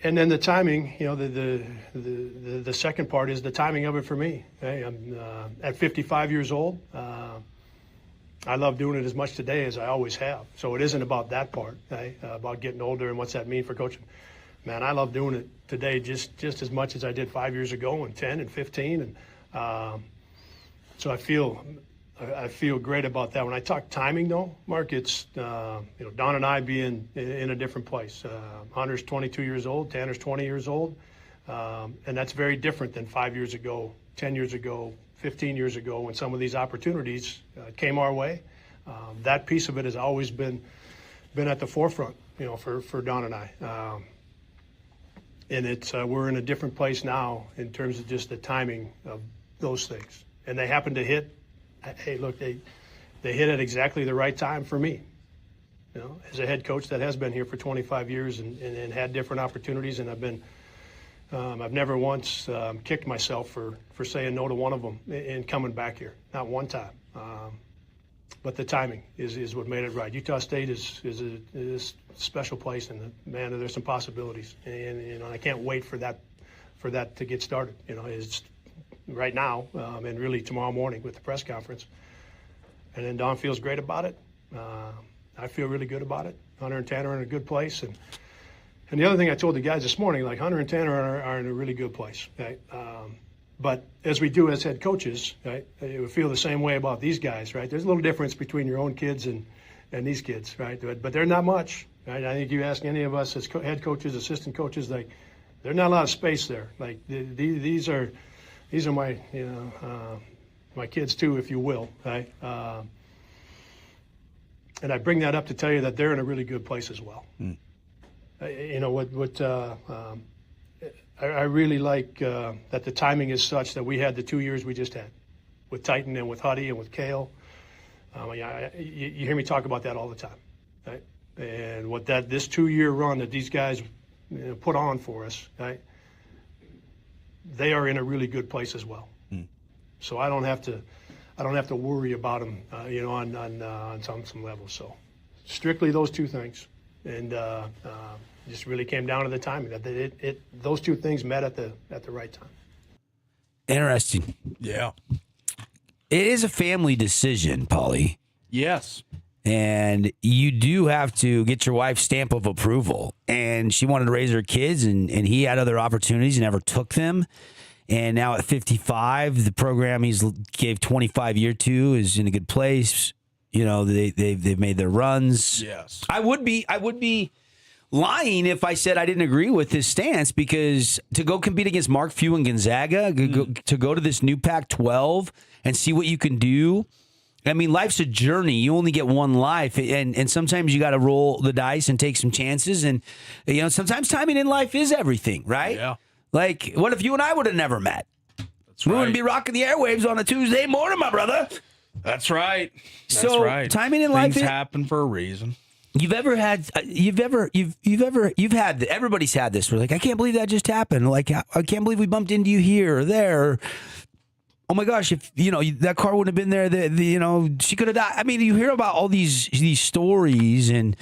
Speaker 7: And then the timing, the second part is the timing of it for me. Hey, I'm at 55 years old. I love doing it as much today as I always have. So it isn't about that part, right? About getting older and what's that mean for coaching. Man, I love doing it today just as much as I did 5 years ago, and 10 and 15. And so I feel great about that. When I talk timing, though, Mark, it's Don and I being in a different place. Hunter's 22 years old, Tanner's 20 years old, and that's very different than 5 years ago, 10 years ago, 15 years ago, when some of these opportunities came our way. That piece of it has always been at the forefront, for Don and I. And it's we're in a different place now in terms of just the timing of those things, and they happen to hit. Hey, look, they hit at exactly the right time for me. As a head coach that has been here for 25 years and had different opportunities, and I've never once kicked myself for saying no to one of them and coming back here. Not one time. But the timing is what made it right. Utah State is a special place, and man, there's some possibilities, and I can't wait for that to get started. It's right now, and really tomorrow morning with the press conference. And then Don feels great about it. I feel really good about it. Hunter and Tanner are in a good place. And the other thing I told the guys this morning, like Hunter and Tanner are in a really good place. Right? But as we do as head coaches, right, we feel the same way about these guys. Right? There's a little difference between your own kids and these kids. Right? But they're not much. Right? I think you ask any of us as head coaches, assistant coaches, like there's not a lot of space there. Like these are my, my kids too, if you will, right? And I bring that up to tell you that they're in a really good place as well. I really like that the timing is such that we had the 2 years we just had with Titan and with Huddy and with Kale. You hear me talk about that all the time, right? And what this 2-year run that these guys put on for us, right? They are in a really good place as well. So I don't have to worry about them, on some level. So strictly those two things, and just really came down to the timing that those two things met at the right time.
Speaker 1: Interesting.
Speaker 4: Yeah.
Speaker 1: It is a family decision, Paulie.
Speaker 4: Yes.
Speaker 1: And you do have to get your wife's stamp of approval. And she wanted to raise her kids, and he had other opportunities and never took them. And now at 55, the program he's gave 25 year to is in a good place. You know, they've made their runs.
Speaker 4: Yes.
Speaker 1: I would be lying if I said I didn't agree with his stance, because to go compete against Mark Few and Gonzaga, to go to this new Pac-12 and see what you can do. I mean, life's a journey. You only get one life, and sometimes you got to roll the dice and take some chances. And you know, sometimes timing in life is everything, right?
Speaker 4: Yeah.
Speaker 1: Like, what if you and I would have never met?
Speaker 4: That's
Speaker 1: We
Speaker 4: right.
Speaker 1: wouldn't be rocking the airwaves on a Tuesday morning, my brother.
Speaker 4: That's right. That's
Speaker 1: So,
Speaker 4: right.
Speaker 1: timing in life
Speaker 4: Things
Speaker 1: is-
Speaker 4: happen for a reason.
Speaker 1: Everybody's had this. We're like, I can't believe that just happened. Like, I can't believe we bumped into you here or there. Oh my gosh, if you know that car wouldn't have been there, you know, she could have died. I mean, you hear about all these stories, and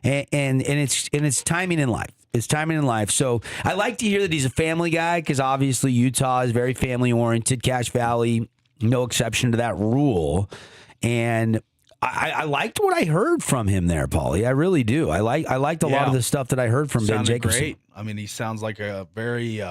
Speaker 1: it's timing in life. It's timing in life. So I like to hear that he's a family guy, because obviously Utah is very family oriented. Cache Valley, no exception to that rule. And I liked what I heard from him there, Paulie. I really do. I liked a lot of the stuff that I heard from Ben
Speaker 4: Sounded
Speaker 1: Jacobson.
Speaker 4: great. I mean, he sounds like a very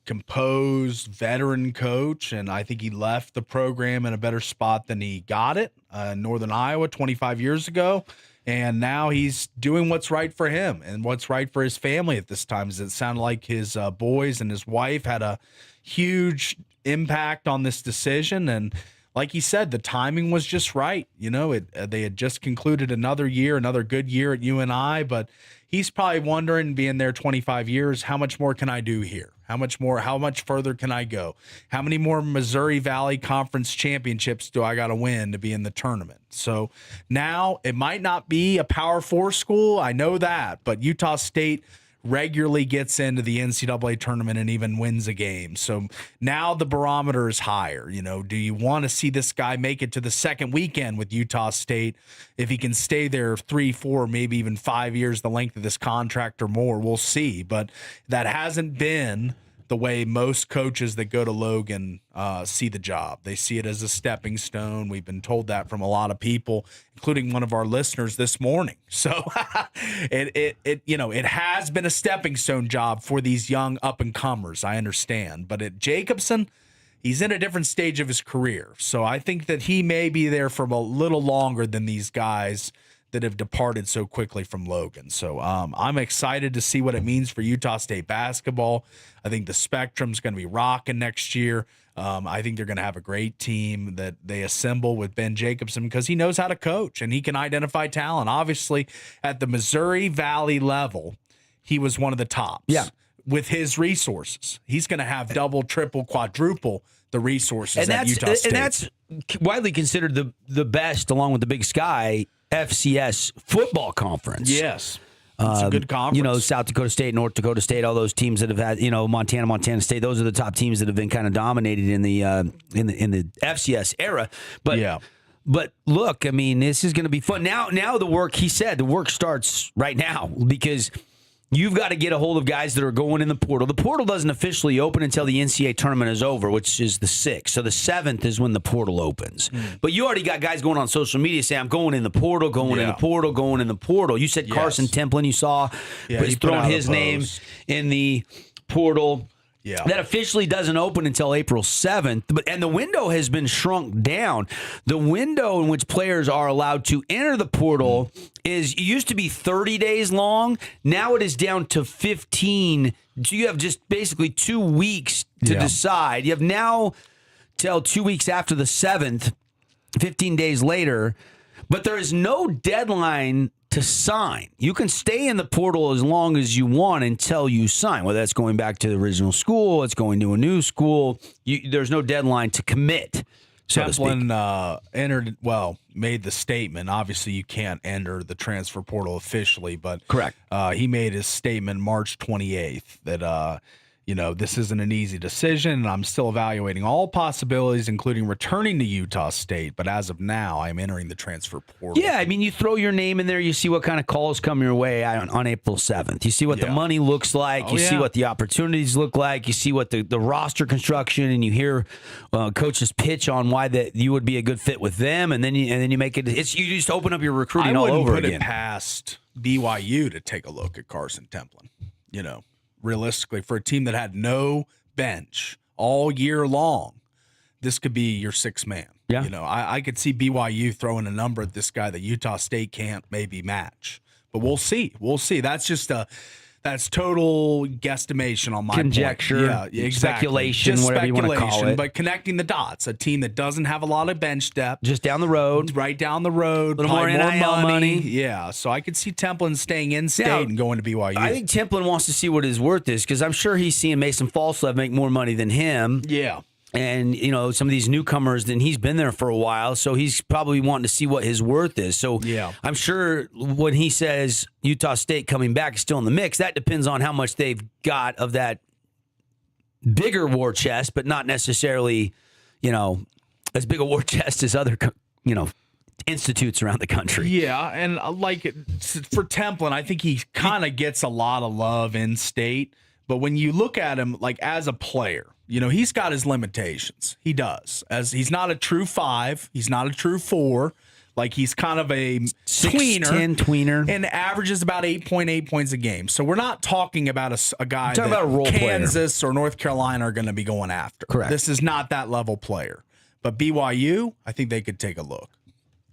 Speaker 4: composed veteran coach, and I think he left the program in a better spot than he got it in Northern Iowa 25 years ago. And now he's doing what's right for him and what's right for his family at this time. It sounded like his boys and his wife had a huge impact on this decision. And like he said, the timing was just right. You know, they had just concluded another year, another good year at UNI, but he's probably wondering, being there 25 years, how much more can I do here? How much further can I go? How many more Missouri Valley Conference championships do I got to win to be in the tournament? So now it might not be a Power 4 school, I know that, but Utah State regularly gets into the NCAA tournament and even wins a game. So now the barometer is higher. You know, do you want to see this guy make it to the second weekend with Utah State? If he can stay there 3, 4, maybe even 5 years, the length of this contract or more, we'll see. But that hasn't been the way most coaches that go to Logan see the job. They see it as a stepping stone. We've been told that from a lot of people, including one of our listeners this morning. So it has been a stepping stone job for these young up and comers. I understand, but at Jacobson, he's in a different stage of his career. So I think that he may be there for a little longer than these guys that have departed so quickly from Logan. So I'm excited to see what it means for Utah State basketball. I think the Spectrum's going to be rocking next year. I think they're going to have a great team that they assemble with Ben Jacobson, because he knows how to coach and he can identify talent. Obviously, at the Missouri Valley level, he was one of the tops.
Speaker 1: Yeah.
Speaker 4: With his resources, he's going to have double, triple, quadruple the resources at Utah State.
Speaker 1: And that's widely considered the best, along with the Big Sky, FCS football conference.
Speaker 4: Yes. It's a good conference.
Speaker 1: You know, South Dakota State, North Dakota State, all those teams that have had, you know, Montana State, those are the top teams that have been kind of dominated in the FCS era. But
Speaker 4: yeah.
Speaker 1: But look, I mean, this is going to be fun. Now the work starts right now, because you've got to get a hold of guys that are going in the portal. The portal doesn't officially open until the NCAA tournament is over, which is the 6th. So the 7th is when the portal opens. But you already got guys going on social media saying, I'm going in the portal, going in the portal, going in the portal. You said Carson Templin, you saw, he's throwing his name in the portal.
Speaker 4: Yeah.
Speaker 1: That officially doesn't open until April 7th, and the window has been shrunk down. The window in which players are allowed to enter the portal it used to be 30 days long. Now it is down to 15. So you have just basically 2 weeks to decide. You have now till 2 weeks after the 7th, 15 days later, but there is no deadline to sign. You can stay in the portal as long as you want until you sign, whether that's going back to the original school, it's going to a new school. There's no deadline to commit, so to speak.
Speaker 4: Templin made the statement. Obviously, you can't enter the transfer portal officially, but
Speaker 1: Correct.
Speaker 4: He made his statement March 28th that this isn't an easy decision, and I'm still evaluating all possibilities, including returning to Utah State. But as of now, I'm entering the transfer portal.
Speaker 1: Yeah, I mean, you throw your name in there, you see what kind of calls come your way on April 7th. You see what the money looks like. You see what the opportunities look like. You see what the roster construction, and you hear coaches pitch on why that you would be a good fit with them, and then you make it. You just open up your recruiting all over again.
Speaker 4: I wouldn't put it past BYU to take a look at Carson Templin. Realistically, for a team that had no bench all year long, this could be your sixth man.
Speaker 1: Yeah.
Speaker 4: I could see BYU throwing a number at this guy that Utah State can't maybe match. But we'll see. That's total guesstimation on my
Speaker 1: conjecture,
Speaker 4: point. Yeah, exactly.
Speaker 1: Speculation,
Speaker 4: just
Speaker 1: whatever you want to call it.
Speaker 4: But connecting the dots, a team that doesn't have a lot of bench depth.
Speaker 1: Just down the road.
Speaker 4: Right down the road.
Speaker 1: A little more NIL money.
Speaker 4: Yeah, so I could see Templin staying in state and going to BYU.
Speaker 1: I think Templin wants to see what his worth is because I'm sure he's seeing Mason Falslev make more money than him.
Speaker 4: Yeah.
Speaker 1: And, some of these newcomers, then he's been there for a while, so he's probably wanting to see what his worth is. So I'm sure when he says Utah State coming back is still in the mix, that depends on how much they've got of that bigger war chest, but not necessarily, as big a war chest as other, institutes around the country.
Speaker 4: Yeah, and for Templin, I think he kind of gets a lot of love in state, but when you look at him as a player, he's got his limitations. He does. As he's not a true 5, he's not a true 4. He's kind of a
Speaker 1: 6'10" tweener.
Speaker 4: And averages about 8.8 points a game. So we're not talking about a guy that
Speaker 1: about a role
Speaker 4: Kansas or North Carolina are going to be going after.
Speaker 1: Correct.
Speaker 4: This is not that level player. But BYU, I think they could take a look.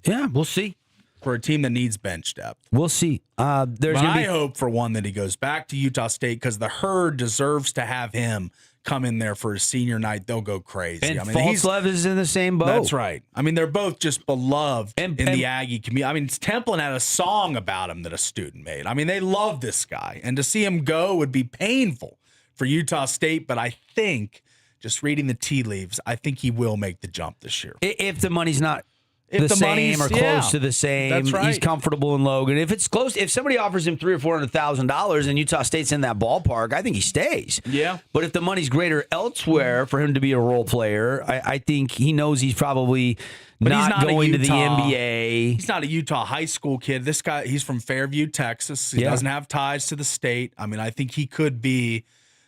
Speaker 1: Yeah, we'll see.
Speaker 4: For a team that needs bench depth.
Speaker 1: We'll see.
Speaker 4: I hope for one that he goes back to Utah State because the Herd deserves to have him come in there for his senior night. They'll go crazy.
Speaker 1: And Falslev is in the same boat.
Speaker 4: That's right. They're both just beloved in the Aggie community. Templin had a song about him that a student made. They love this guy. And to see him go would be painful for Utah State, but I think, just reading the tea leaves, I think he will make the jump this year.
Speaker 1: If the money's not the same or close to the same,
Speaker 4: that's right.
Speaker 1: He's comfortable in Logan. If it's close, if somebody offers him $300,000 or $400,000 and Utah State's in that ballpark, I think he stays.
Speaker 4: Yeah.
Speaker 1: But if the money's greater elsewhere for him to be a role player, I think he knows he's probably not going to the NBA.
Speaker 4: He's not a Utah high school kid. This guy, he's from Fairview, Texas. He doesn't have ties to the state. I think he could be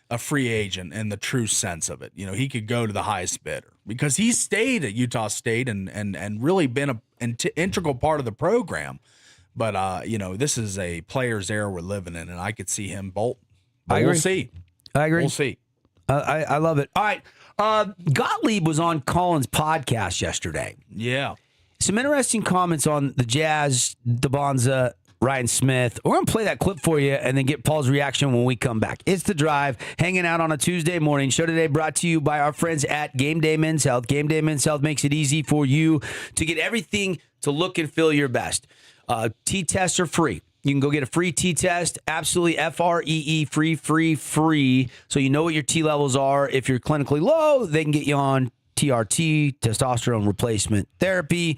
Speaker 4: a free agent in the true sense of it. He could go to the highest bidder because he stayed at Utah State and really been an integral part of the program. But, this is a player's era we're living in, and I could see him bolt. But we'll see.
Speaker 1: I agree.
Speaker 4: We'll see.
Speaker 1: I love it. All right. Gottlieb was on Colin's podcast yesterday.
Speaker 4: Yeah.
Speaker 1: Some interesting comments on the Jazz, DeBonza, Ryan Smith. We're going to play that clip for you and then get Paul's reaction when we come back. It's The Drive, hanging out on a Tuesday morning. Show today brought to you by our friends at Game Day Men's Health. Game Day Men's Health makes it easy for you to get everything to look and feel your best. T-tests are free. You can go get a free T-test, absolutely free, free. So you know what your T levels are. If you're clinically low, they can get you on TRT, testosterone replacement therapy.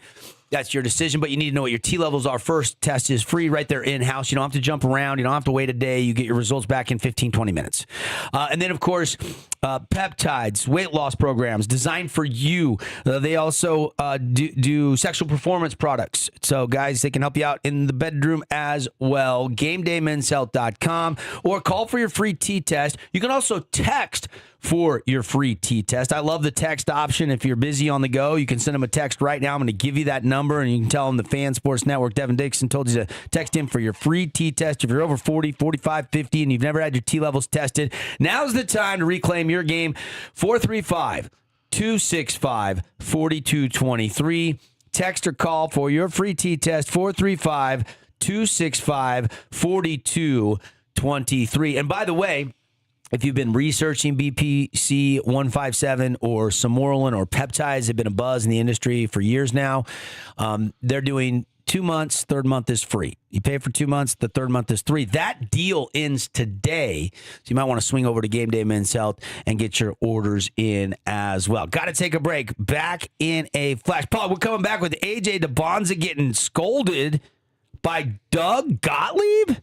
Speaker 1: That's your decision, but you need to know what your T levels are first. Test is free right there in-house. You don't have to jump around. You don't have to wait a day. You get your results back in 15, 20 minutes. And then, of course, peptides, weight loss programs designed for you. They also do sexual performance products. So, guys, they can help you out in the bedroom as well. GameDayMen'sHealth.com or call for your free T-test. You can also text for your free T-test. I love the text option. If you're busy on the go, you can send them a text right now. I'm going to give you that number, and you can tell them the Fan Sports Network, Devin Dixon, told you to text in for your free T-test. If you're over 40, 45, 50, and you've never had your T levels tested, now's the time to reclaim your game. 435-265-4223. Text or call for your free T-test, 435-265-4223. And by the way, if you've been researching BPC 157 or Samoralin or peptides, have been a buzz in the industry for years now. They're doing 2 months, third month is free. You pay for 2 months, the third month is free. That deal ends today. So you might want to swing over to Game Day Men's Health and get your orders in as well. Got to take a break. Back in a flash. Paul, we're coming back with AJ DeBonza getting scolded by Doug Gottlieb.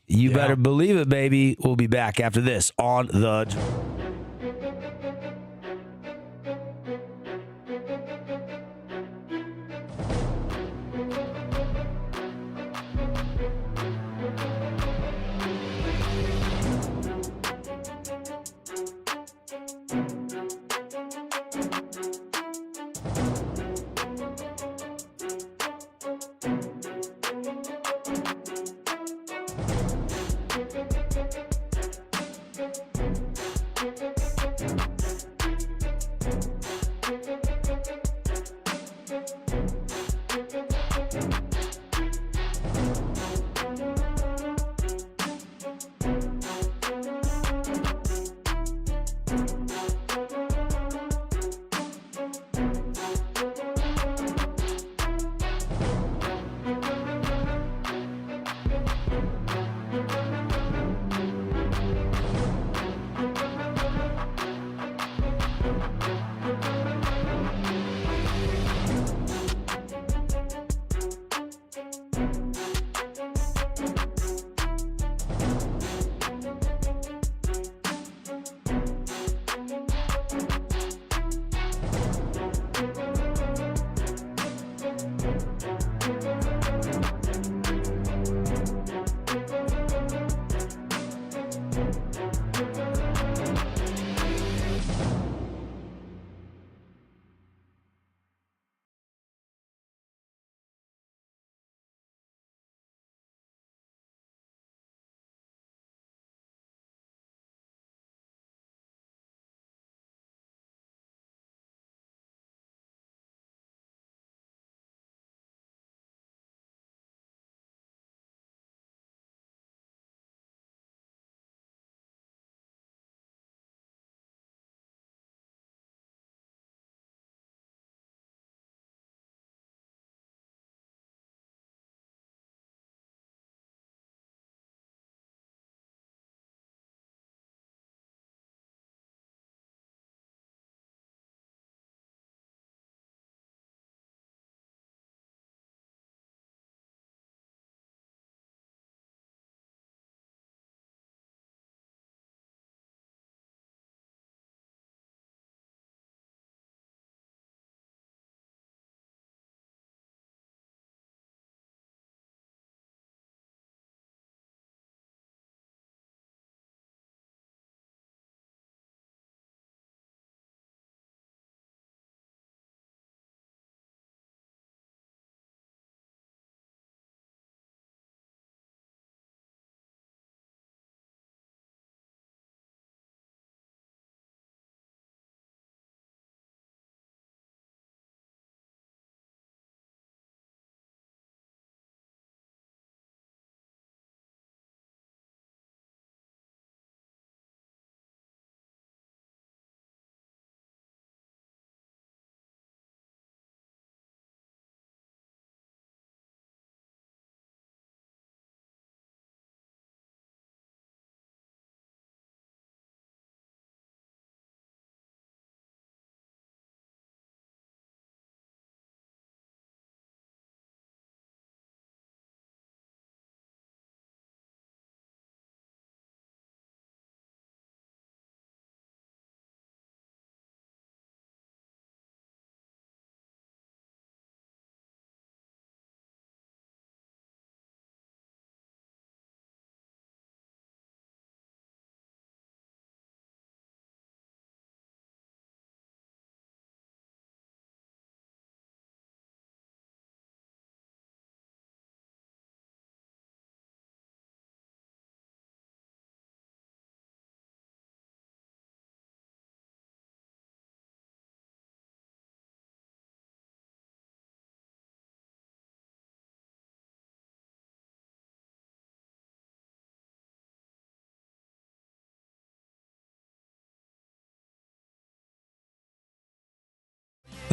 Speaker 1: You better believe it, baby. We'll be back after this on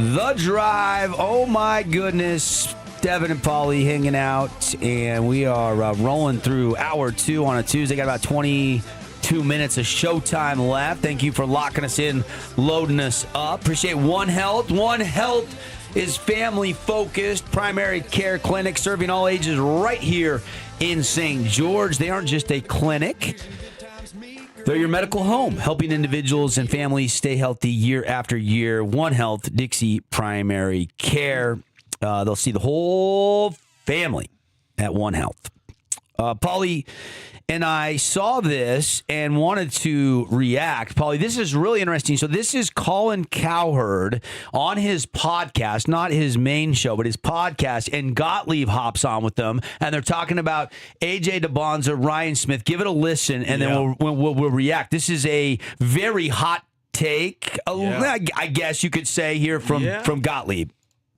Speaker 1: The Drive. Oh, my goodness. Devin and Paulie hanging out, and we are rolling through hour 2 on a Tuesday. Got about 22 minutes of showtime left. Thank you for locking us in, loading us up. Appreciate One Health. One Health is family-focused primary care clinic serving all ages right here in St. George. They aren't just a clinic. They're your medical home, helping individuals and families stay healthy year after year. One Health, Dixie Primary Care. They'll see the whole family at One Health. Paulie and I saw this and wanted to react. Paulie, this is really interesting. So this is Colin Cowherd on his podcast, not his main show, but his podcast, and Gottlieb hops on with them, and they're talking about A.J. DeBonza, Ryan Smith. Give it a listen, and then we'll react. This is a very hot take, I guess you could say, here from Gottlieb.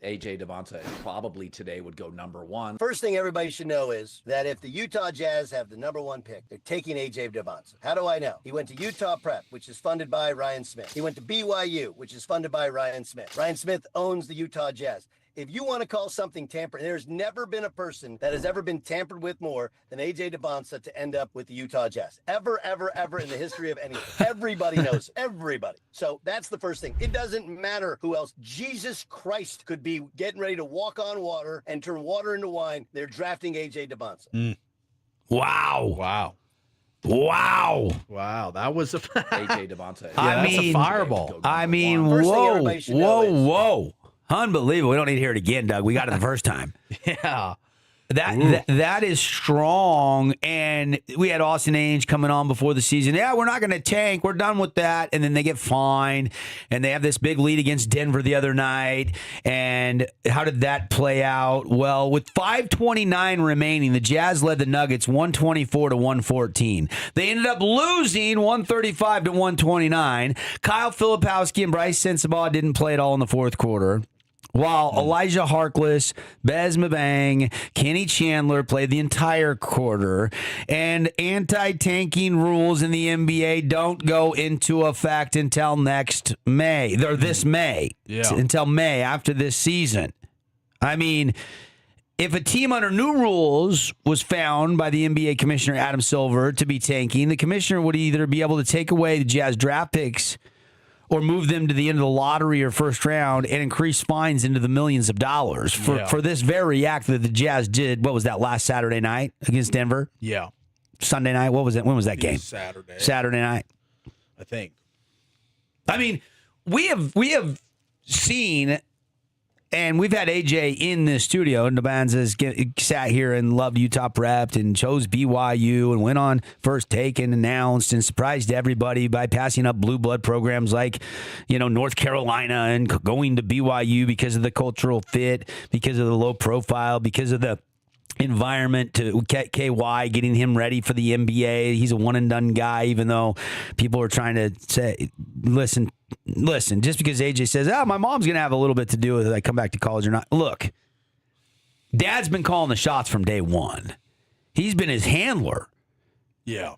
Speaker 8: A.J. DeBonza probably today would go number one.
Speaker 9: First thing everybody should know is that if the Utah Jazz have the number one pick, they're taking A.J. DeBonza. How do I know? He went to Utah Prep, which is funded by Ryan Smith. He went to BYU, which is funded by Ryan Smith. Ryan Smith owns the Utah Jazz. If you want to call something tampered, there's never been a person that has ever been tampered with more than A.J. DeBonza to end up with the Utah Jazz. Ever in the history of anything. Everybody knows it. Everybody. So that's the first thing. It doesn't matter who else. Jesus Christ could be getting ready to walk on water and turn water into wine. They're drafting A.J. DeBonza.
Speaker 1: Wow.
Speaker 4: That was
Speaker 8: A.J. DeBonza.
Speaker 1: I mean,
Speaker 4: a fireball.
Speaker 1: I mean,
Speaker 9: First thing everybody should know is-
Speaker 1: whoa. Unbelievable. We don't need to hear it again, Doug. We got it the first time.
Speaker 4: Yeah.
Speaker 1: That is strong. And we had Austin Ainge coming on before the season. Yeah, we're not going to tank. We're done with that. And then they get fined. And they have this big lead against Denver the other night. And how did that play out? Well, with 5:29 remaining, the Jazz led the Nuggets 124-114. They ended up losing 135-129. Kyle Filipowski and Bryce Sensabaugh didn't play at all in the fourth quarter. While Elijah Harkless, Bez Mabang, Kenny Chandler played the entire quarter, and anti-tanking rules in the NBA don't go into effect until next May, or this May, until May after this season. I mean, if a team under new rules was found by the NBA Commissioner Adam Silver to be tanking, the commissioner would either be able to take away the Jazz draft picks or move them to the end of the lottery or first round and increase fines into the millions of dollars for this very act that the Jazz did. What was that, last Saturday night against Denver?
Speaker 4: Yeah.
Speaker 1: Sunday night? What was it? When was that game? Saturday night.
Speaker 4: I think.
Speaker 1: I mean, we have seen, and we've had AJ in the studio, and DeBonza's sat here and loved Utah Prep and chose BYU and went on First Take and announced and surprised everybody by passing up blue blood programs like, North Carolina and going to BYU because of the cultural fit, because of the low profile, because of the environment to KY, getting him ready for the NBA. He's a one and done guy, even though people are trying to say, listen, just because AJ says, my mom's going to have a little bit to do with it, I come back to college or not. Look, Dad's been calling the shots from day one. He's been his handler.
Speaker 4: Yeah.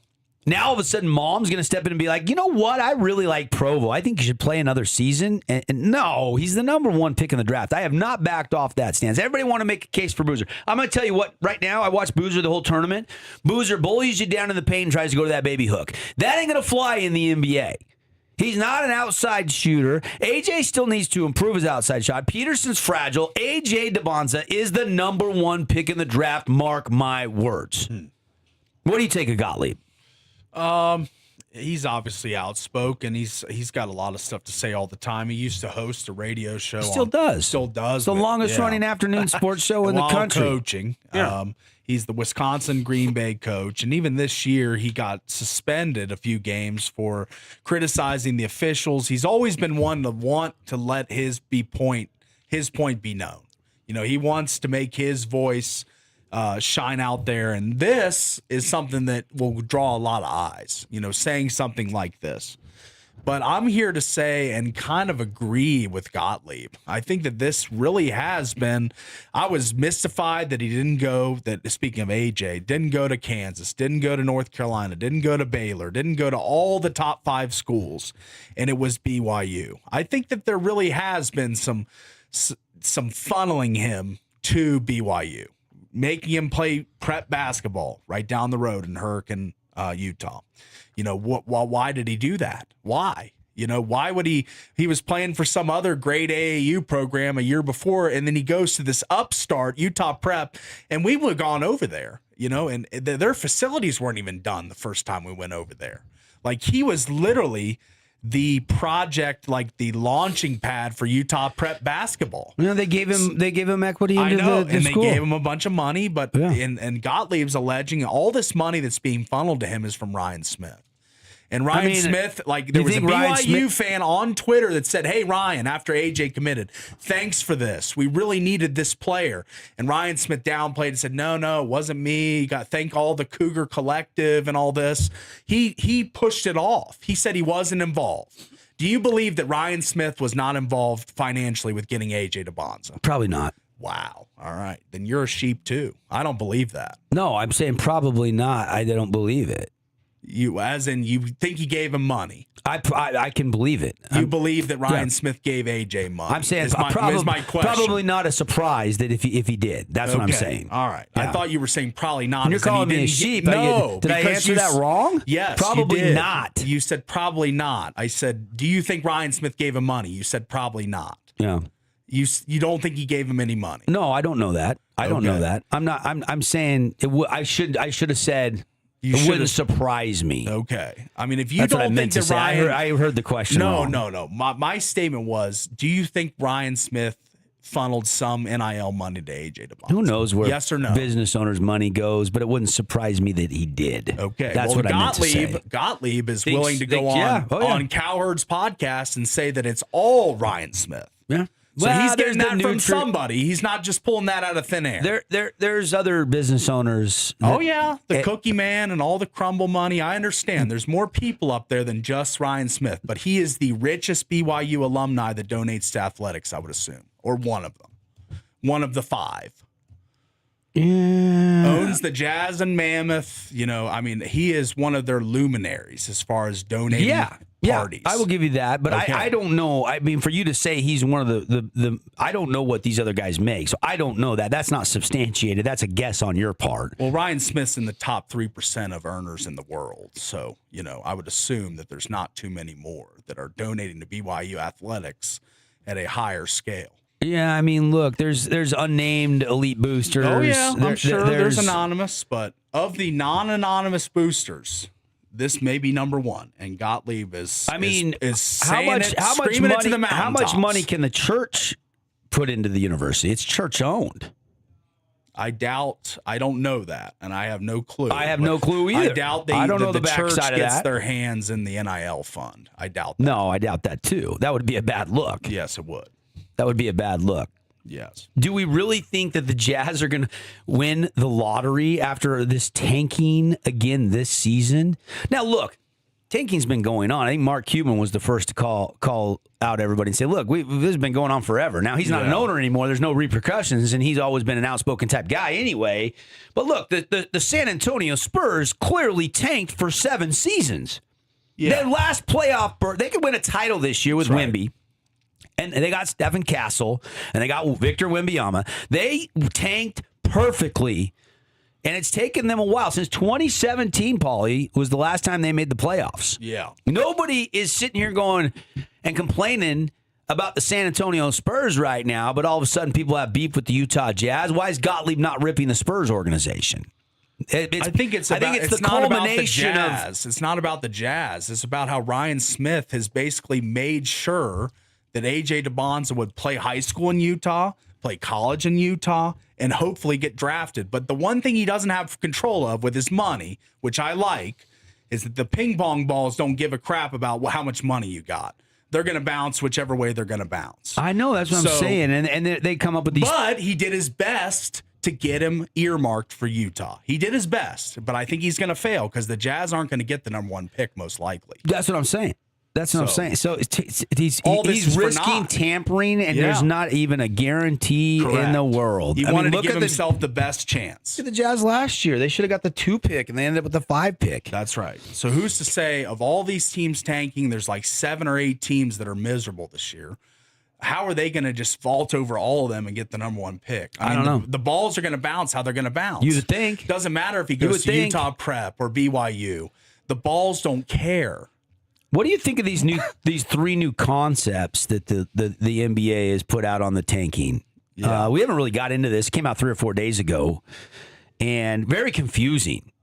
Speaker 1: Now all of a sudden, Mom's going to step in and be like, you know what? I really like Provo. I think you should play another season. And no, he's the number one pick in the draft. I have not backed off that stance. Everybody want to make a case for Boozer. I'm going to tell you what, right now, I watched Boozer the whole tournament. Boozer bullies you down in the paint and tries to go to that baby hook. That ain't going to fly in the NBA. He's not an outside shooter. AJ still needs to improve his outside shot. Peterson's fragile. AJ DeBonza is the number one pick in the draft. Mark my words. What do you take of Gottlieb?
Speaker 4: He's obviously outspoken. He's got a lot of stuff to say all the time. He used to host a radio show.
Speaker 1: Still does.
Speaker 4: It's
Speaker 1: the longest running afternoon sports show in the country.
Speaker 4: Coaching. Yeah. He's the Wisconsin Green Bay coach. And even this year, he got suspended a few games for criticizing the officials. He's always been one to want to let his point be known. He wants to make his voice shine out there. And this is something that will draw a lot of eyes, saying something like this. But I'm here to say and kind of agree with Gottlieb. I think that this really has been, I was mystified that he didn't go, speaking of AJ, didn't go to Kansas, didn't go to North Carolina, didn't go to Baylor, didn't go to all the top 5 schools, and it was BYU. I think that there really has been some funneling him to BYU, making him play prep basketball right down the road in Hurricane, Utah. Why did he do that? Why? You know, why would he was playing for some other great AAU program a year before, and then he goes to this upstart Utah Prep, and we would have gone over there, you know, and their facilities weren't even done the first time we went over there. Like, he was literally the project, like the launching pad for Utah Prep basketball.
Speaker 1: You know, they gave him equity into the
Speaker 4: and
Speaker 1: school.
Speaker 4: They gave him a bunch of money, but and Gottlieb's alleging all this money that's being funneled to him is from Ryan Smith. And Ryan Smith, like, there was a BYU fan on Twitter that said, "Hey, Ryan, after AJ committed, thanks for this. We really needed this player." And Ryan Smith downplayed and said, "No, it wasn't me. Thank all the Cougar Collective and all this." He pushed it off. He said he wasn't involved. Do you believe that Ryan Smith was not involved financially with getting AJ DeBonza?
Speaker 1: Probably not.
Speaker 4: Wow. All right. Then you're a sheep too. I don't believe that.
Speaker 1: No, I'm saying probably not. I don't believe it.
Speaker 4: You, as in, you think he gave him money?
Speaker 1: I can believe it.
Speaker 4: You believe that Ryan Smith gave AJ money?
Speaker 1: I'm saying
Speaker 4: is my question.
Speaker 1: probably not a surprise that if he did. That's what I'm saying.
Speaker 4: All right.
Speaker 1: Yeah.
Speaker 4: I thought you were saying probably not.
Speaker 1: And you're calling me a sheep.
Speaker 4: No.
Speaker 1: Did I answer that wrong?
Speaker 4: Yes.
Speaker 1: Probably
Speaker 4: you did.
Speaker 1: not.
Speaker 4: You said probably not. I said, do you think Ryan Smith gave him money? You said probably not.
Speaker 1: Yeah.
Speaker 4: You don't think he gave him any money?
Speaker 1: No, I don't know that. I don't know that. I'm saying I should have said. It wouldn't surprise me.
Speaker 4: Okay. I mean, if you
Speaker 1: That's
Speaker 4: don't
Speaker 1: what I
Speaker 4: think
Speaker 1: meant to
Speaker 4: that
Speaker 1: say.
Speaker 4: Ryan...
Speaker 1: I heard the question wrong.
Speaker 4: No. My statement was, do you think Ryan Smith funneled some NIL money to AJ DeBonza?
Speaker 1: Who knows where
Speaker 4: yes or no?
Speaker 1: business owners' money goes, but it wouldn't surprise me that he did.
Speaker 4: Okay.
Speaker 1: That's what I meant to say.
Speaker 4: Gottlieb is willing to go on Cowherd's podcast and say that it's all Ryan Smith.
Speaker 1: Yeah.
Speaker 4: So he's getting that from somebody. He's not just pulling that out of thin air.
Speaker 1: There's other business owners.
Speaker 4: The Cookie Man and all the crumble money. I understand. There's more people up there than just Ryan Smith, but he is the richest BYU alumni that donates to athletics, I would assume, or one of them, one of the 5.
Speaker 1: Yeah.
Speaker 4: Owns the Jazz and Mammoth. You know, I mean, he is one of their luminaries as far as donating. Parties.
Speaker 1: I will give you that, but okay. I don't know. I mean, for you to say he's one of the I don't know what these other guys make, so I don't know that. That's not substantiated. That's a guess on your part.
Speaker 4: Well, Ryan Smith's in the top 3% of earners in the world, so you know I would assume that there's not too many more that are donating to BYU athletics at a higher scale.
Speaker 1: Yeah, I mean, look, there's unnamed elite boosters.
Speaker 4: Oh yeah, I'm sure there's anonymous, but of the non-anonymous boosters, this may be number 1, and Gottlieb is. I mean, is
Speaker 1: how much money? How much money can the church put into the university? It's church owned.
Speaker 4: I doubt. I don't know that, and I have no clue.
Speaker 1: I have no clue either.
Speaker 4: I doubt
Speaker 1: I don't know
Speaker 4: the
Speaker 1: backside
Speaker 4: church
Speaker 1: of
Speaker 4: gets
Speaker 1: that.
Speaker 4: their hands in the NIL fund. I doubt that.
Speaker 1: No, I doubt that too. That would be a bad look.
Speaker 4: Yes, it would.
Speaker 1: That would be a bad look.
Speaker 4: Yes.
Speaker 1: Do we really think that the Jazz are going to win the lottery after this tanking again this season? Now, look, tanking's been going on. I think Mark Cuban was the first to call out everybody and say, look, this has been going on forever. Now, he's not an owner anymore. There's no repercussions, and he's always been an outspoken type guy anyway. But look, the San Antonio Spurs clearly tanked for 7 seasons. Yeah. Their last playoff berth, they could win a title this year with Wemby. And they got Stephen Castle, and they got Victor Wembanyama. They tanked perfectly, and it's taken them a while. Since 2017, Paulie, was the last time they made the playoffs.
Speaker 4: Yeah.
Speaker 1: Nobody is sitting here going and complaining about the San Antonio Spurs right now, but all of a sudden people have beef with the Utah Jazz. Why is Gottlieb not ripping the Spurs organization?
Speaker 4: I think it's the culmination about the Jazz. It's not about the Jazz. It's about how Ryan Smith has basically made sure that AJ DeBonza would play high school in Utah, play college in Utah, and hopefully get drafted. But the one thing he doesn't have control of with his money, which I like, is that the ping pong balls don't give a crap about how much money you got. They're going to bounce whichever way they're going to bounce.
Speaker 1: I know, that's what I'm saying. And they come up with these.
Speaker 4: But he did his best to get him earmarked for Utah. He did his best, but I think he's going to fail because the Jazz aren't going to get the number 1 pick most likely.
Speaker 1: That's what I'm saying. That's what I'm saying. So he's risking tampering, and there's not even a guarantee in the world.
Speaker 4: He wanted to give himself the best chance.
Speaker 1: Look at the Jazz last year. They should have got the 2 pick, and they ended up with the 5 pick.
Speaker 4: That's right. So who's to say of all these teams tanking, there's like 7 or 8 teams that are miserable this year. How are they going to just vault over all of them and get the number 1 pick?
Speaker 1: I don't know.
Speaker 4: The balls are going to bounce how they're going to bounce.
Speaker 1: You would think.
Speaker 4: Doesn't matter if he goes to Utah Prep or BYU. The balls don't care.
Speaker 1: What do you think of these 3 new concepts that the NBA has put out on the tanking?
Speaker 4: Yeah.
Speaker 1: We haven't really got into this. It came out 3 or 4 days ago, and very confusing.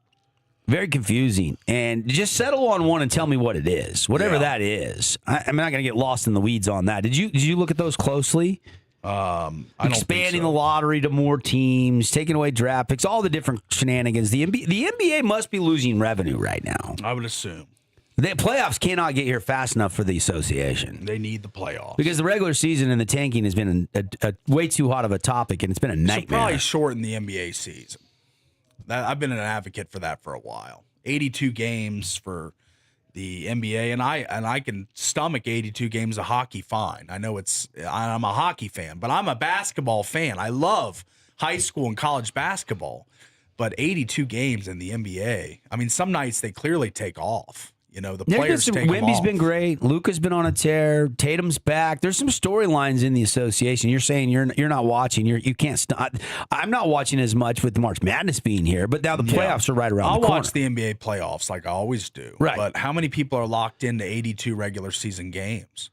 Speaker 1: Very confusing. And just settle on one and tell me what it is, whatever that is. I'm not going to get lost in the weeds on that. Did you look at those closely?
Speaker 4: I don't
Speaker 1: Expanding
Speaker 4: think so.
Speaker 1: the lottery to more teams, taking away draft picks, all the different shenanigans. The NBA must be losing revenue right now.
Speaker 4: I would assume.
Speaker 1: The playoffs cannot get here fast enough for the association.
Speaker 4: They need the playoffs.
Speaker 1: Because the regular season and the tanking has been a way too hot of a topic, and it's been a nightmare.
Speaker 4: Should probably shorten the NBA season. I've been an advocate for that for a while. 82 games for the NBA, and I can stomach 82 games of hockey fine. I know I'm a hockey fan, but I'm a basketball fan. I love high school and college basketball, but 82 games in the NBA. I mean, some nights they clearly take off. You know, the players take them
Speaker 1: Wemby's
Speaker 4: off.
Speaker 1: been great. Luka's been on a tear. Tatum's back. There's some storylines in the association. You're saying you're not watching. You can't stop. I'm not watching as much with the March Madness being here, but now the playoffs are right around the corner.
Speaker 4: I'll watch the NBA playoffs like I always do.
Speaker 1: Right.
Speaker 4: But how many people are locked into 82 regular season games?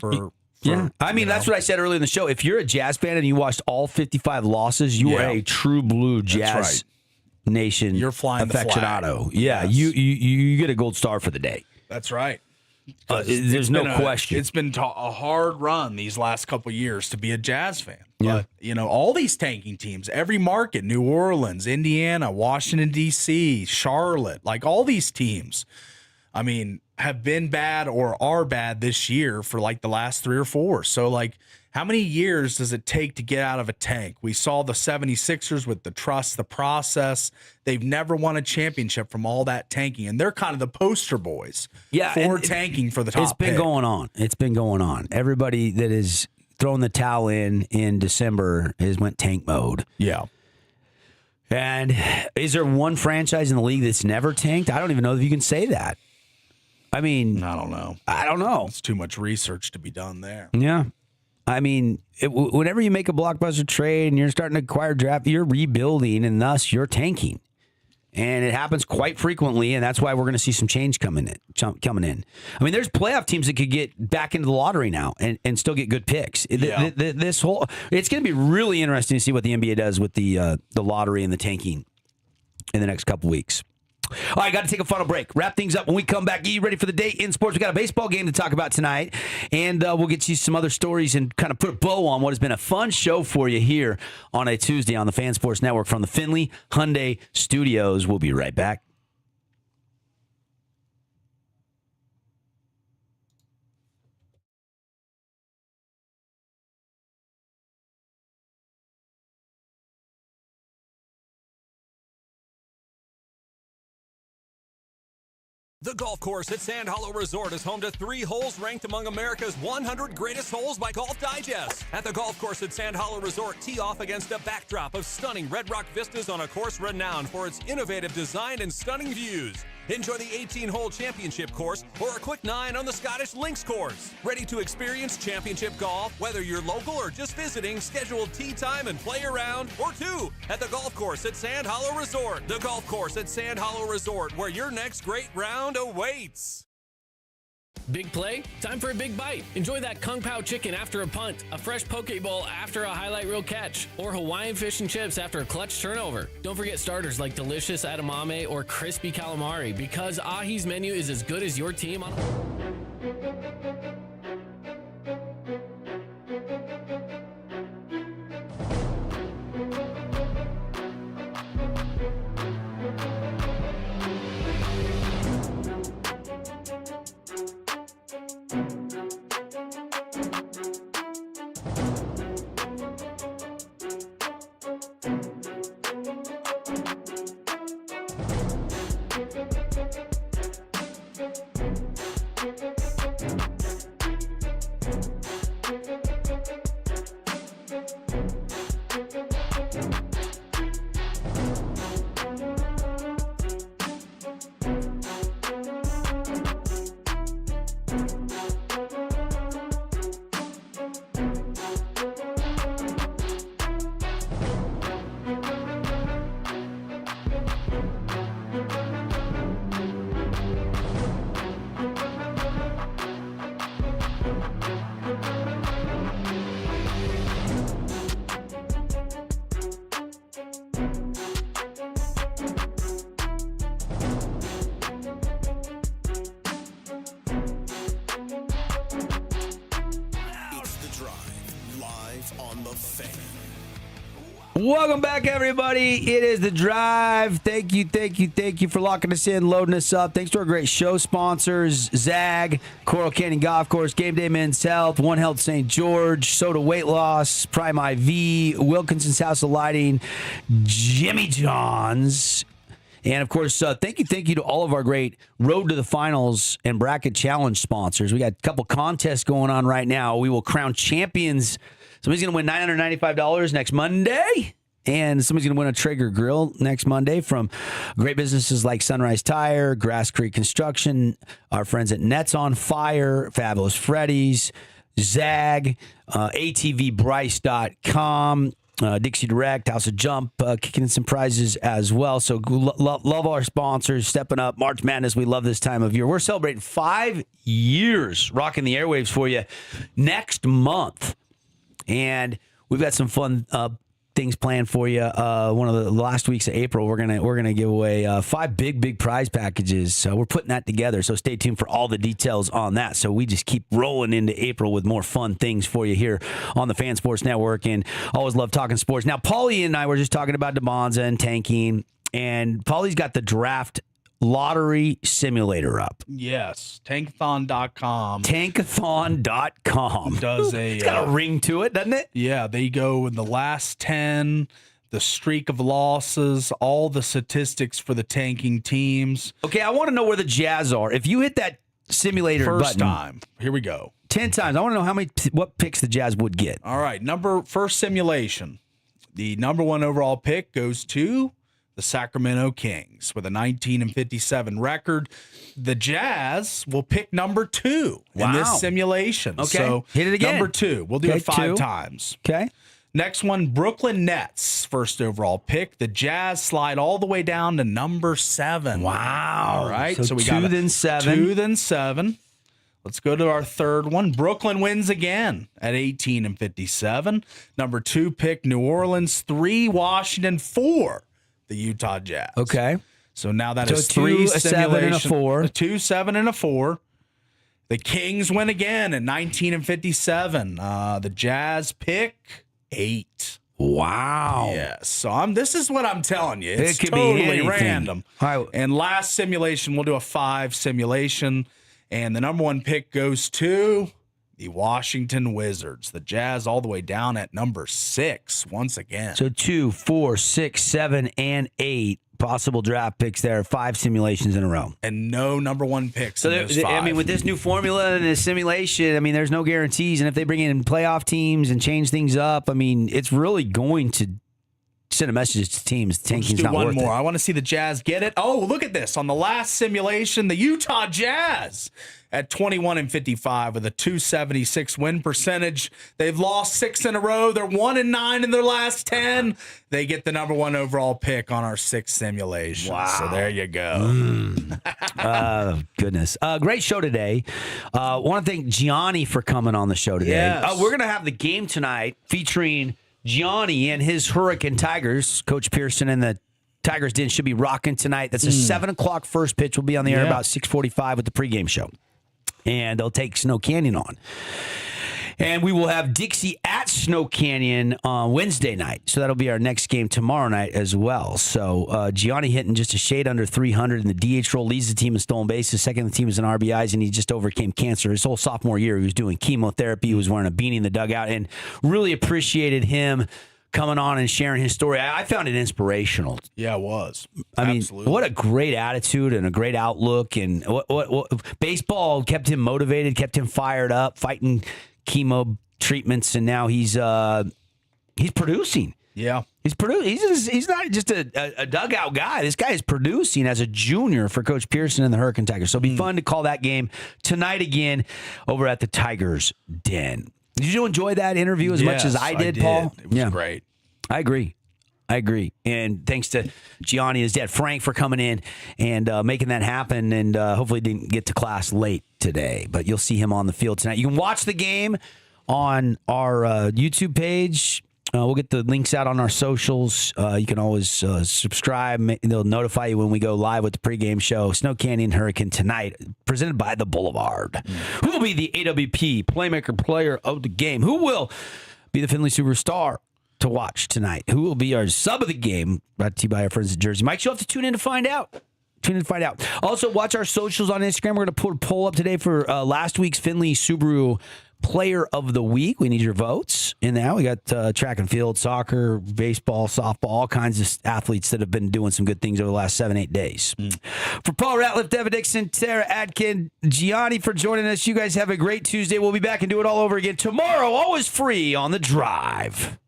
Speaker 1: I mean, that's what I said earlier in the show. If you're a Jazz fan and you watched all 55 losses, you are a true blue Jazz Nation.
Speaker 4: You're flying the flag.
Speaker 1: aficionado. Yeah,
Speaker 4: Yes.
Speaker 1: you get a gold star for the day.
Speaker 4: That's right.
Speaker 1: There's no question.
Speaker 4: It's been a hard run these last couple years to be a Jazz fan.
Speaker 1: Yeah.
Speaker 4: But, all these tanking teams, every market, New Orleans, Indiana, Washington, D.C., Charlotte, like all these teams, I mean, have been bad or are bad this year for like the last 3 or 4. So, like, how many years does it take to get out of a tank? We saw the 76ers with the trust, the process. They've never won a championship from all that tanking, and they're kind of the poster boys for tanking for the top
Speaker 1: It's been
Speaker 4: pick.
Speaker 1: going on. It's been going on. Everybody that is throwing the towel in December went tank mode.
Speaker 4: Yeah.
Speaker 1: And is there one franchise in the league that's never tanked? I don't even know if you can say that. I mean,
Speaker 4: I don't know.
Speaker 1: I don't know.
Speaker 4: It's too much research to be done there.
Speaker 1: Yeah. I mean, whenever you make a blockbuster trade and you're starting to acquire draft, you're rebuilding and thus you're tanking. And it happens quite frequently, and that's why we're going to see some change coming in. I mean, there's playoff teams that could get back into the lottery now and still get good picks.
Speaker 4: Yeah.
Speaker 1: It's going to be really interesting to see what the NBA does with the lottery and the tanking in the next couple weeks. All right, got to take a final break. Wrap things up when we come back. Are you ready for the day in sports? We got a baseball game to talk about tonight, and we'll get you some other stories and kind of put a bow on what has been a fun show for you here on a Tuesday on the Fan Sports Network from the Findlay Hyundai Studios. We'll be right back.
Speaker 10: The golf course at Sand Hollow Resort is home to 3 holes ranked among America's 100 greatest holes by Golf Digest. At the golf course at Sand Hollow Resort, tee off against a backdrop of stunning red rock vistas on a course renowned for its innovative design and stunning views. Enjoy the 18-hole championship course or a quick 9 on the Scottish Links course. Ready to experience championship golf? Whether you're local or just visiting, schedule tee time and play a round or 2 at the golf course at Sand Hollow Resort. The golf course at Sand Hollow Resort, where your next great round awaits.
Speaker 11: Big play? Time for a big bite. Enjoy that Kung Pao chicken after a punt, a fresh poke bowl after a highlight reel catch, or Hawaiian fish and chips after a clutch turnover. Don't forget starters like delicious edamame or crispy calamari, because Ahi's menu is as good as your team on...
Speaker 1: Welcome back, everybody. It is The Drive. Thank you for locking us in, loading us up. Thanks to our great show sponsors, Zag, Coral Canyon Golf Course, Game Day Men's Health, One Health St. George, Soda Weight Loss, Prime IV, Wilkinson's House of Lighting, Jimmy John's. And, of course, thank you to all of our great Road to the Finals and Bracket Challenge sponsors. We got a couple contests going on right now. We will crown champions. Somebody's going to win $995 next Monday, and somebody's going to win a Traeger grill next Monday from great businesses like Sunrise Tire, Grass Creek Construction, our friends at Nets on Fire, Fabulous Freddy's, Zag, ATVBryce.com, Dixie Direct, House of Jump, kicking in some prizes as well. So love our sponsors, stepping up. March Madness, we love this time of year. We're celebrating 5 years rocking the airwaves for you next month. And we've got some fun things planned for you. One of the last weeks of April, we're gonna give away 5 big prize packages. So we're putting that together. So stay tuned for all the details on that. So we just keep rolling into April with more fun things for you here on the Fan Sports Network. And always love talking sports. Now, Paulie and I were just talking about DeBonza and tanking, and Paulie's got the draft lottery simulator up.
Speaker 4: Yes, tankathon.com.
Speaker 1: Tankathon.com
Speaker 4: Does
Speaker 1: it's got a ring to it, doesn't it?
Speaker 4: Yeah, they go in the last 10, the streak of losses, all the statistics for the tanking teams.
Speaker 1: Okay, I want to know where the Jazz are. If you hit that simulator
Speaker 4: First
Speaker 1: button
Speaker 4: time. Here we go.
Speaker 1: 10 times, I want to know what picks the Jazz would get.
Speaker 4: All right, first simulation. The number 1 overall pick goes to the Sacramento Kings with a 19-57 record. The Jazz will pick number 2 in this simulation.
Speaker 1: Okay,
Speaker 4: so
Speaker 1: hit it again.
Speaker 4: Number 2. We'll do it 5 times.
Speaker 1: Okay.
Speaker 4: Next one, Brooklyn Nets, first overall pick. The Jazz slide all the way down to number 7.
Speaker 1: Wow.
Speaker 4: All right.
Speaker 1: So
Speaker 4: we
Speaker 1: 2
Speaker 4: got
Speaker 1: then 7.
Speaker 4: 2 then 7. Let's go to our third one. Brooklyn wins again at 18-57. Number 2 pick, New Orleans. 3, Washington. 4, the Utah Jazz.
Speaker 1: Okay.
Speaker 4: So now that
Speaker 1: So
Speaker 4: is
Speaker 1: 2,
Speaker 4: 3
Speaker 1: a 7, and a 4.
Speaker 4: A 2, 7, and a 4. The Kings win again at 19-57. The Jazz pick 8.
Speaker 1: Wow.
Speaker 4: Yes. So this is what I'm telling you. It's
Speaker 1: It could be
Speaker 4: totally
Speaker 1: anything.
Speaker 4: random.
Speaker 1: All right.
Speaker 4: And last simulation, we'll do a 5 simulation. And the number 1 pick goes to the Washington Wizards. The Jazz all the way down at number 6 once again.
Speaker 1: So 2, 4, 6, 7, and 8 possible draft picks there. 5 simulations in a row.
Speaker 4: And no number 1 picks
Speaker 1: So
Speaker 4: in those 5.
Speaker 1: I mean, with this new formula and this simulation, I mean, there's no guarantees. And if they bring in playoff teams and change things up, I mean, it's really going to send a message to teams. Tanking's not worth it.
Speaker 4: One more. I want to see the Jazz get it. Oh, look at this. On the last simulation, the Utah Jazz at 21-55 with a 276 win percentage. They've lost 6 in a row. They're 1-9 in their last 10. They get the number 1 overall pick on our 6th simulation.
Speaker 1: Wow.
Speaker 4: So there you go.
Speaker 1: Goodness. Great show today. Want to thank Gianni for coming on the show today.
Speaker 4: Yes.
Speaker 1: We're going to have the game tonight featuring Gianni and his Hurricane Tigers. Coach Pearson and the Tigers Den should be rocking tonight. That's a 7 o'clock first pitch. We'll be on the air about 6:45 with the pregame show. And they'll take Snow Canyon on. And we will have Dixie at Snow Canyon on Wednesday night. So that'll be our next game tomorrow night as well. So Gianni hitting just a shade under 300 in the DH role, leads the team in stolen bases. Second the team is in RBIs, and he just overcame cancer. His whole sophomore year, he was doing chemotherapy. He was wearing a beanie in the dugout, and really appreciated him coming on and sharing his story. I found it inspirational.
Speaker 4: Yeah, it was.
Speaker 1: I mean,
Speaker 4: Absolutely.
Speaker 1: what a great attitude and a great outlook. And what baseball kept him motivated, kept him fired up, fighting chemo treatments, and now he's producing.
Speaker 4: Yeah.
Speaker 1: He's not just a dugout guy. This guy is producing as a junior for Coach Pearson and the Hurricane Tigers. So it'll be fun to call that game tonight again over at the Tigers Den. Did you enjoy that interview as much as I did, Paul?
Speaker 4: It was great.
Speaker 1: I agree. And thanks to Gianni and his dad, Frank, for coming in and making that happen. And hopefully didn't get to class late today. But you'll see him on the field tonight. You can watch the game on our YouTube page. We'll get the links out on our socials. You can always subscribe. They'll notify you when we go live with the pregame show. Snow Canyon Hurricane tonight, presented by the Boulevard. Who will be the AWP Playmaker Player of the Game? Who will be the Finley Superstar to watch tonight? Who will be our sub of the game? Brought to you by our friends at Jersey Mike's. You'll have to tune in to find out. Also, watch our socials on Instagram. We're going to put a poll up today for last week's Findlay Subaru Player of the Week. We need your votes in that. We got track and field, soccer, baseball, softball, all kinds of athletes that have been doing some good things over the last 7-8 days. For Paul Ratliff, Devin Dixon, Sarah Adkin, Gianni for joining us. You guys have a great Tuesday. We'll be back and do it all over again tomorrow. Always free on The Drive.